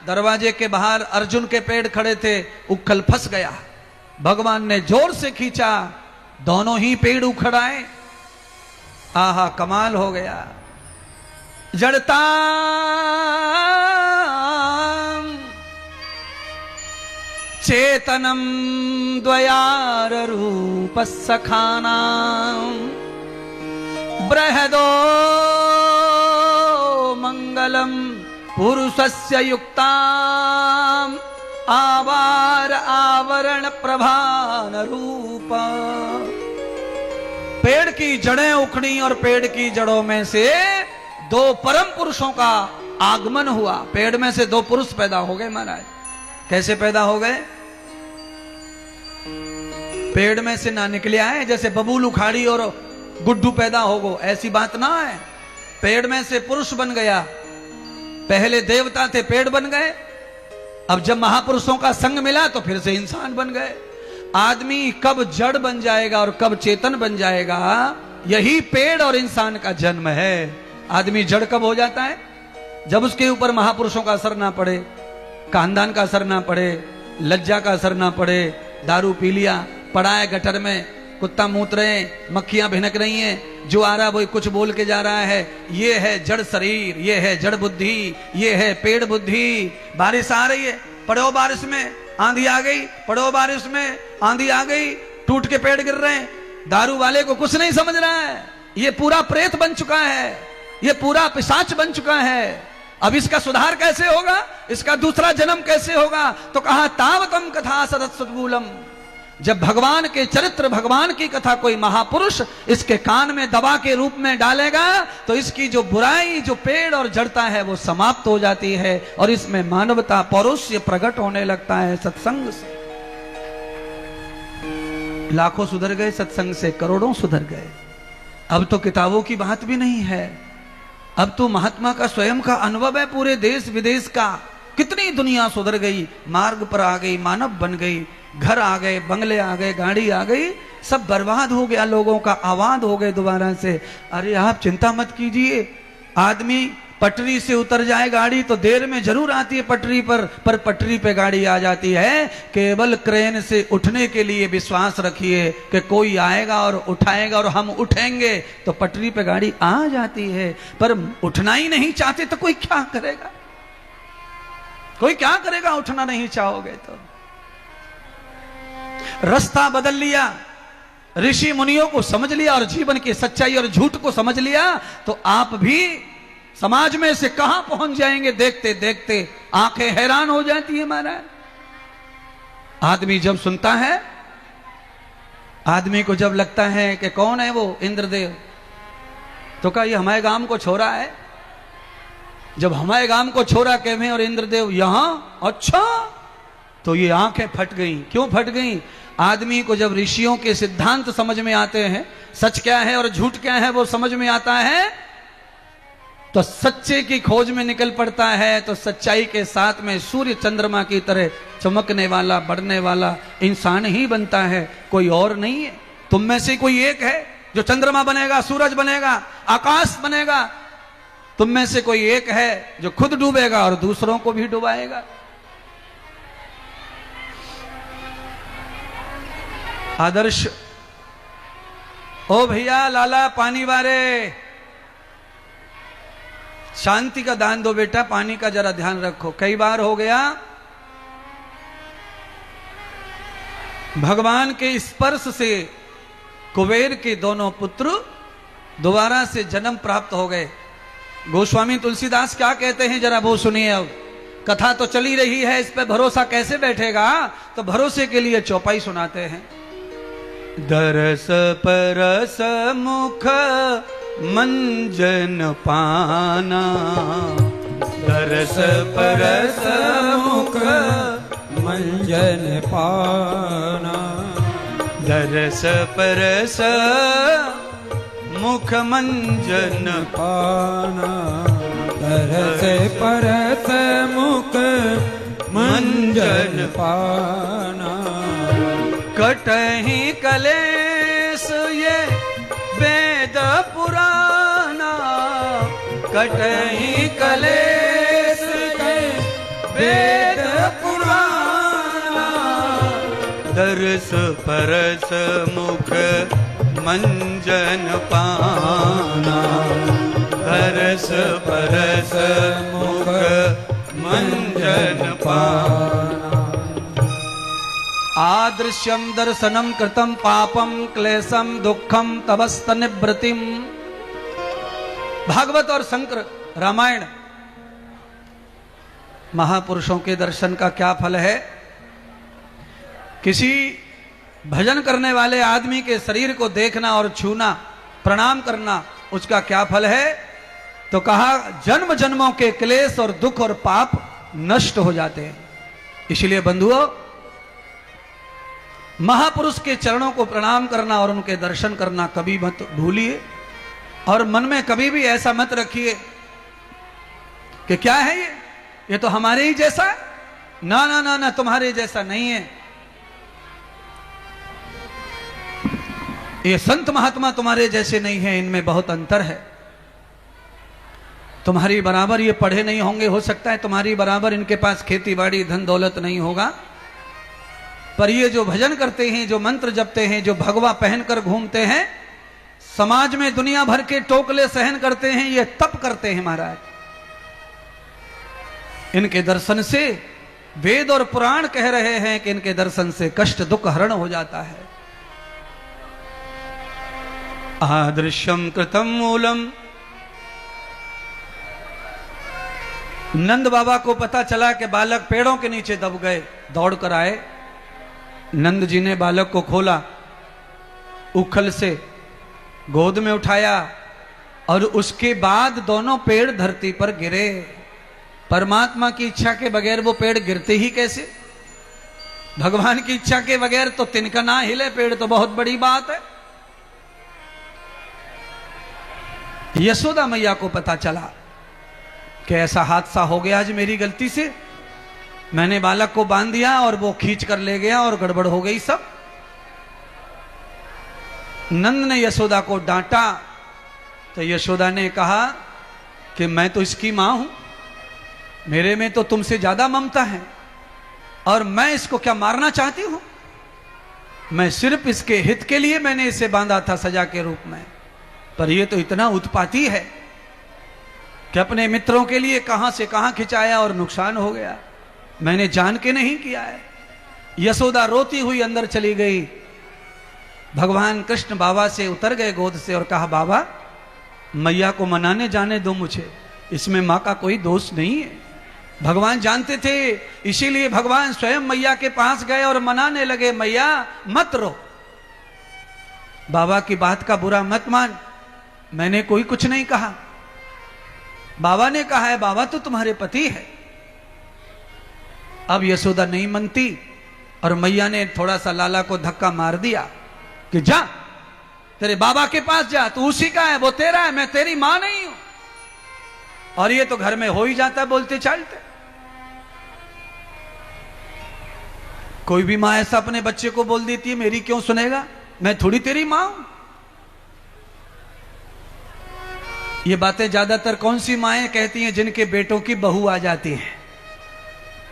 दरवाजे के बाहर अर्जुन के पेड़ खड़े थे, उखल फंस गया। भगवान ने जोर से खींचा, दोनों ही पेड़ उखड़ आए। आहा, कमाल हो गया। जड़ता चेतनम द्वयार रूप सखाना बृहदो मंगलम पुरुषस्य युक्ता आवार आवरण प्रभान रूपा। पेड़ की जड़ें उखड़ी और पेड़ की जड़ों में से दो परम पुरुषों का आगमन हुआ। पेड़ में से दो पुरुष पैदा हो गए महाराज। कैसे पैदा हो गए? पेड़ में से ना निकले आए जैसे बबूल उखाड़ी और गुड्डू पैदा हो गो, ऐसी बात ना है। पेड़ में से पुरुष बन गया। पहले देवता थे, पेड़ बन गए। अब जब महापुरुषों का संग मिला तो फिर से इंसान बन गए। आदमी कब जड़ बन जाएगा और कब चेतन बन जाएगा, यही पेड़ और इंसान का जन्म है। आदमी जड़ कब हो जाता है? जब उसके ऊपर महापुरुषों का असर ना पड़े, खानदान का असर ना पड़े, लज्जा का असर ना पड़े, दारू पी लिया, पड़ा है गटर में, कुत्ता मूत रहे, मक्खियां भिनक रही हैं, जो आ रहा वही कुछ बोल के जा रहा है। ये है जड़ शरीर, ये है जड़ बुद्धि, ये है पेड़ बुद्धि। बारिश आ रही है, पड़ो बारिश में, आंधी आ गई, पड़ो बारिश में, आंधी आ गई, टूट के पेड़ गिर रहे हैं। दारू वाले को कुछ नहीं समझ रहा है, ये पूरा प्रेत बन चुका है, ये पूरा पिशाच बन चुका है। अब इसका सुधार कैसे होगा, इसका दूसरा जन्म कैसे होगा? तो कहा तावतम कथा सदत्सद्मूलम। जब भगवान के चरित्र, भगवान की कथा कोई महापुरुष इसके कान में दवा के रूप में डालेगा तो इसकी जो बुराई, जो पेड़ और जड़ता है वो समाप्त हो जाती है और इसमें मानवता, पौरुष्य प्रकट होने लगता है। सत्संग से लाखों सुधर गए, सत्संग से करोड़ों सुधर गए। अब तो किताबों की बात भी नहीं है, अब तो महात्मा का स्वयं का अनुभव है पूरे देश विदेश का। कितनी दुनिया सुधर गई, मार्ग पर आ गई, मानव बन गई, घर आ गए, बंगले आ गए, गाड़ी आ गई, सब बर्बाद हो गया, लोगों का आबाद हो गए दोबारा से। अरे आप चिंता मत कीजिए, आदमी पटरी से उतर जाए गाड़ी तो देर में जरूर आती है पटरी पर पटरी पे गाड़ी आ जाती है। केवल क्रेन से उठने के लिए विश्वास रखिए कि कोई आएगा और उठाएगा और हम उठेंगे तो पटरी पे गाड़ी आ जाती है। पर उठना ही नहीं चाहते तो कोई क्या करेगा? कोई क्या करेगा उठना नहीं चाहोगे तो? रास्ता बदल लिया, ऋषि मुनियों को समझ लिया और जीवन की सच्चाई और झूठ को समझ लिया तो आप भी समाज में से कहां पहुंच जाएंगे देखते देखते। आंखें हैरान हो जाती है महाराज। आदमी जब सुनता है, आदमी को जब लगता है कि कौन है वो इंद्रदेव, तो क्या ये हमारे गांव को छोरा है? जब हमारे गांव को छोरा कहे और इंद्रदेव यहां, अच्छा, तो ये आंखें फट गई। क्यों फट गई? आदमी को जब ऋषियों के सिद्धांत समझ में आते हैं, सच क्या है और झूठ क्या है वो समझ में आता है, तो सच्चे की खोज में निकल पड़ता है। तो सच्चाई के साथ में सूर्य चंद्रमा की तरह चमकने वाला, बढ़ने वाला इंसान ही बनता है, कोई और नहीं है। तुम में से कोई एक है जो चंद्रमा बनेगा, सूरज बनेगा, आकाश बनेगा। तुम में से कोई एक है जो खुद डूबेगा और दूसरों को भी डुबाएगा। आदर्श, ओ भैया लाला पानी वारे, शांति का दान दो बेटा, पानी का जरा ध्यान रखो। कई बार हो गया भगवान के स्पर्श से कुबेर के दोनों पुत्र दोबारा से जन्म प्राप्त हो गए। गोस्वामी तुलसीदास क्या कहते हैं जरा वो सुनिए। अब कथा तो चली रही है, इस पे भरोसा कैसे बैठेगा? तो भरोसे के लिए चौपाई सुनाते हैं। दरस परस मुख मंजन पाना, दरस परस मुख मंजन पाना, दरस परस मुख मंजन पाना, दरस परस मुख मंजन पाना। कटहि कलेश ये वेद पुराना, कटहि कलेश ये वेद पुराना। दरस परस मुख मंजन पाना, दरस परस मुख मंजन पाना। आदृश्यम दर्शनम कृतम पापम क्लेशम दुखम तबस्त निवृत्तिम। भागवत और शंकर रामायण, महापुरुषों के दर्शन का क्या फल है? किसी भजन करने वाले आदमी के शरीर को देखना और छूना, प्रणाम करना, उसका क्या फल है? तो कहा जन्म जन्मों के क्लेश और दुख और पाप नष्ट हो जाते हैं। इसलिए बंधुओं, महापुरुष के चरणों को प्रणाम करना और उनके दर्शन करना कभी मत भूलिए और मन में कभी भी ऐसा मत रखिए कि क्या है ये तो हमारे ही जैसा है। ना ना ना ना, तुम्हारे जैसा नहीं है। ये संत महात्मा तुम्हारे जैसे नहीं है, इनमें बहुत अंतर है। तुम्हारी बराबर ये पढ़े नहीं होंगे, हो सकता है तुम्हारी बराबर इनके पास खेती बाड़ी धन दौलत नहीं होगा, पर ये जो भजन करते हैं, जो मंत्र जपते हैं, जो भगवा पहनकर घूमते हैं, समाज में दुनिया भर के टोकले सहन करते हैं, ये तप करते हैं महाराज। इनके दर्शन से वेद और पुराण कह रहे हैं कि इनके दर्शन से कष्ट दुख हरण हो जाता है। आदृश्यम कृतम मूलम। नंद बाबा को पता चला कि बालक पेड़ों के नीचे दब गए, दौड़ कर आए। नंद जी ने बालक को खोला, उखल से गोद में उठाया और उसके बाद दोनों पेड़ धरती पर गिरे। परमात्मा की इच्छा के बगैर वो पेड़ गिरते ही कैसे? भगवान की इच्छा के बगैर तो तिनका ना हिले पेड़ तो बहुत बड़ी बात है। यशोदा मैया को पता चला कि ऐसा हादसा हो गया आज मेरी गलती से, मैंने बालक को बांध दिया और वो खींच कर ले गया और गड़बड़ हो गई सब। नंद ने यशोदा को डांटा तो यशोदा ने कहा कि मैं तो इसकी मां हूं, मेरे में तो तुमसे ज्यादा ममता है और मैं इसको क्या मारना चाहती हूं? मैं सिर्फ इसके हित के लिए मैंने इसे बांधा था सजा के रूप में, पर यह तो इतना उत्पाती है कि अपने मित्रों के लिए कहां से कहां खिंचाया और नुकसान हो गया। मैंने जान के नहीं किया है। यशोदा रोती हुई अंदर चली गई। भगवान कृष्ण बाबा से उतर गए गोद से और कहा, बाबा मैया को मनाने जाने दो मुझे, इसमें मां का कोई दोष नहीं है। भगवान जानते थे, इसीलिए भगवान स्वयं मैया के पास गए और मनाने लगे, मैया मत रो, बाबा की बात का बुरा मत मान, मैंने कोई कुछ नहीं कहा। बाबा ने कहा है, बाबा तो तुम्हारे पति है। अब यशोदा नहीं मनती और मैया ने थोड़ा सा लाला को धक्का मार दिया कि जा तेरे बाबा के पास जा, तू उसी का है, वो तेरा है, मैं तेरी मां नहीं हूं। और ये तो घर में हो ही जाता है बोलते चालते। कोई भी मां ऐसा अपने बच्चे को बोल देती है, मेरी क्यों सुनेगा, मैं थोड़ी तेरी मां हूं। ये बातें ज्यादातर कौन सी माएं कहती हैं? जिनके बेटों की बहू आ जाती है,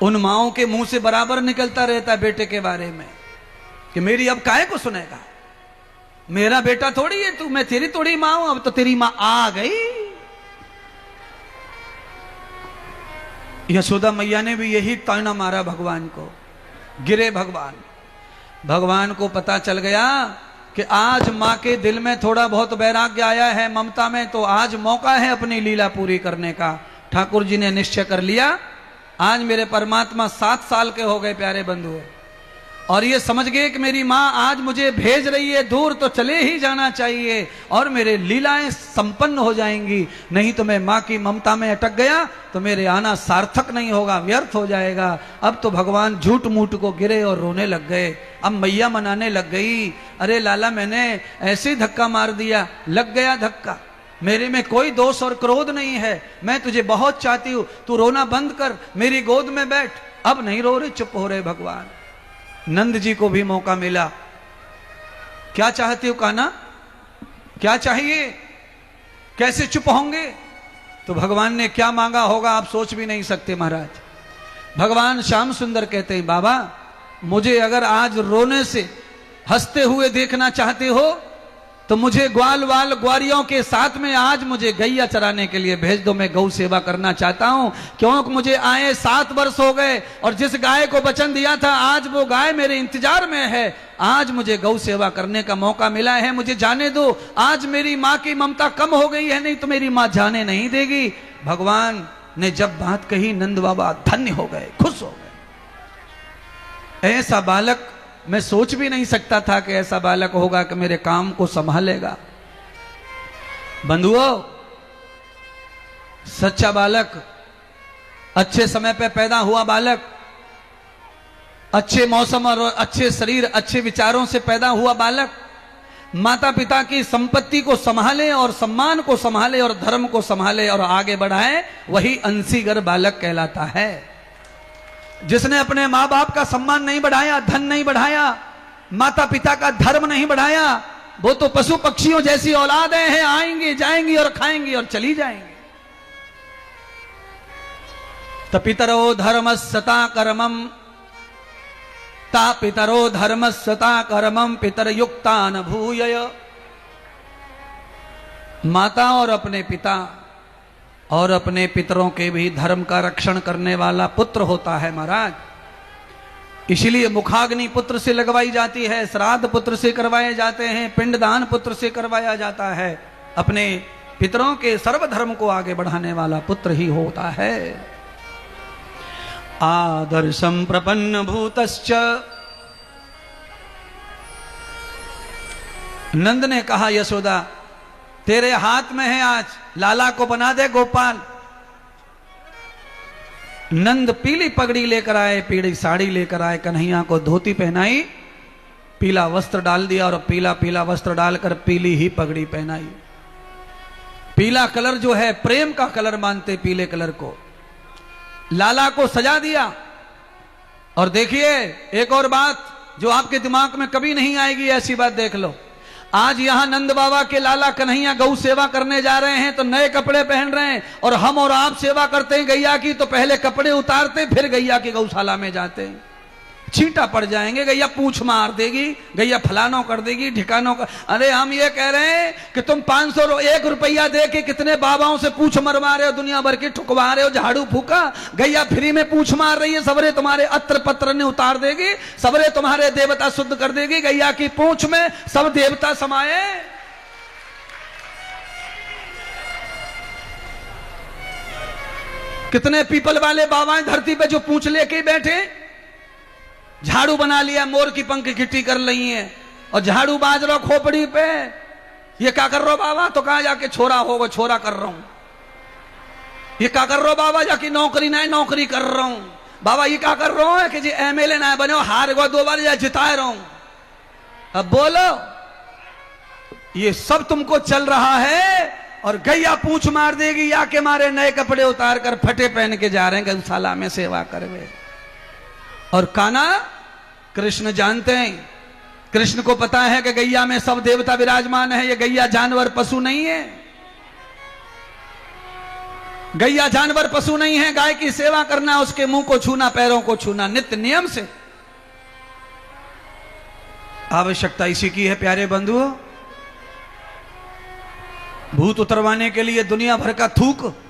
उन माओं के मुंह से बराबर निकलता रहता है बेटे के बारे में कि मेरी अब काहे को सुनेगा, मेरा बेटा थोड़ी है तू, मैं तेरी थोड़ी मां हूं, अब तो तेरी मां आ गई। यशोदा मैया ने भी यही ताना मारा भगवान को, गिरे भगवान। भगवान को पता चल गया कि आज मां के दिल में थोड़ा बहुत वैराग्य आया है ममता में, तो आज मौका है अपनी लीला पूरी करने का। ठाकुर जी ने निश्चय कर लिया, आज मेरे परमात्मा 7 साल के हो गए प्यारे बंधु, और ये समझ गए कि मेरी मां आज मुझे भेज रही है दूर, तो चले ही जाना चाहिए और मेरे लीलाएं संपन्न हो जाएंगी। नहीं तो मैं मां की ममता में अटक गया तो मेरे आना सार्थक नहीं होगा, व्यर्थ हो जाएगा। अब तो भगवान झूठ मूठ को गिरे और रोने लग गए। अब मैया मनाने लग गई, अरे लाला मैंने ऐसे ही धक्का मार दिया, लग गया धक्का, मेरे में कोई दोष और क्रोध नहीं है, मैं तुझे बहुत चाहती हूं, तू रोना बंद कर, मेरी गोद में बैठ। अब नहीं रो रहे, चुप हो रहे भगवान। नंद जी को भी मौका मिला, क्या चाहते हो कान्हा, क्या चाहिए, कैसे चुप होंगे? तो भगवान ने क्या मांगा होगा आप सोच भी नहीं सकते महाराज। भगवान श्याम सुंदर कहते हैं, बाबा मुझे अगर आज रोने से हंसते हुए देखना चाहते हो तो मुझे ग्वाल वाल ग्वारियों के साथ में आज मुझे गैया चराने के लिए भेज दो, मैं गौ सेवा करना चाहता हूं। क्योंकि मुझे आए 7 वर्ष हो गए और जिस गाय को वचन दिया था आज वो गाय मेरे इंतजार में है। आज मुझे गौ सेवा करने का मौका मिला है, मुझे जाने दो। आज मेरी मां की ममता कम हो गई है, नहीं तो मेरी मां जाने नहीं देगी। भगवान ने जब बात कही नंद बाबा धन्य हो गए, खुश हो गए। ऐसा बालक मैं सोच भी नहीं सकता था कि ऐसा बालक होगा कि मेरे काम को संभालेगा। बंधुओं, सच्चा बालक, अच्छे समय पे पैदा हुआ बालक, अच्छे मौसम और अच्छे शरीर अच्छे विचारों से पैदा हुआ बालक, माता पिता की संपत्ति को संभाले और सम्मान को संभाले और धर्म को संभाले और आगे बढ़ाए, वही अंशीगर बालक कहलाता है। जिसने अपने माँ बाप का सम्मान नहीं बढ़ाया, धन नहीं बढ़ाया, माता पिता का धर्म नहीं बढ़ाया, वो तो पशु पक्षियों जैसी औलादें हैं, आएंगी जाएंगी और खाएंगी और चली जाएंगी। त पितरो धर्मस्सता कर्मम, ता पितरो धर्मस्सता कर्मम पितरयुक्तान भूयय। माता और अपने पिता और अपने पितरों के भी धर्म का रक्षण करने वाला पुत्र होता है महाराज। इसलिए मुखाग्नि पुत्र से लगवाई जाती है, श्राद्ध पुत्र से करवाए जाते हैं, पिंडदान पुत्र से करवाया जाता है। अपने पितरों के सर्वधर्म को आगे बढ़ाने वाला पुत्र ही होता है। आदर्शम प्रपन्न भूतश्च, नंद ने कहा यशोदा तेरे हाथ में है, आज लाला को बना दे गोपाल। नंद पीली पगड़ी लेकर आए, पीली साड़ी लेकर आए, कन्हैया को धोती पहनाई, पीला वस्त्र डाल दिया और पीला पीला वस्त्र डालकर पीली ही पगड़ी पहनाई। पीला कलर जो है प्रेम का कलर मानते पीले कलर को। लाला को सजा दिया। और देखिए एक और बात जो आपके दिमाग में कभी नहीं आएगी, ऐसी बात देख लो। आज यहां नंद बाबा के लाला कन्हैया गौ सेवा करने जा रहे हैं तो नए कपड़े पहन रहे हैं, और हम और आप सेवा करते हैं गैया की तो पहले कपड़े उतारते फिर गैया की गौशाला में जाते हैं। छींटा पड़ जाएंगे, गैया पूंछ मार देगी, गैया फलानो कर देगी, ठिकानों कर। अरे हम ये कह रहे हैं कि तुम 1 रुपया दे के कितने बाबाओं से पूंछ मरवा रहे हो, दुनिया भर की ठुकवा रहे हो, झाड़ू फूका, गैया फ्री में पूंछ मार रही है, सबरे तुम्हारे अत्र पत्र ने उतार देगी, सबरे तुम्हारे देवता शुद्ध कर देगी। गैया की पूंछ में सब देवता समाये। कितने पीपल वाले बाबाएं धरती पे जो पूंछ लेके बैठे, झाड़ू बना लिया, मोर की पंख घिट्टी कर ली है और झाड़ू बाज रहा खोपड़ी पे। ये क्या कर रहा हो बाबा? तो कहा जाके छोरा होगा, छोरा कर रहा हूं। ये क्या कर रहा हो बाबा? जाके नौकरी ना नौकरी कर रहा हूं। बाबा ये क्या कर रहा है कि जी एमएलए ना बने, हार गो 2 बार या जिताए रहा हूं। अब बोलो, ये सब तुमको चल रहा है और गैया पूंछ मार देगी या के मारे नए कपड़े उतार कर फटे पहन के जा रहे हैं गौशाला में सेवा करवे। और कान्हा कृष्ण जानते हैं, कृष्ण को पता है कि गैया में सब देवता विराजमान है। ये गैया जानवर पशु नहीं है, गैया जानवर पशु नहीं है। गाय की सेवा करना, उसके मुंह को छूना, पैरों को छूना नित्य नियम से। आवश्यकता इसी की है प्यारे बंधुओं। भूत उतरवाने के लिए दुनिया भर का थूक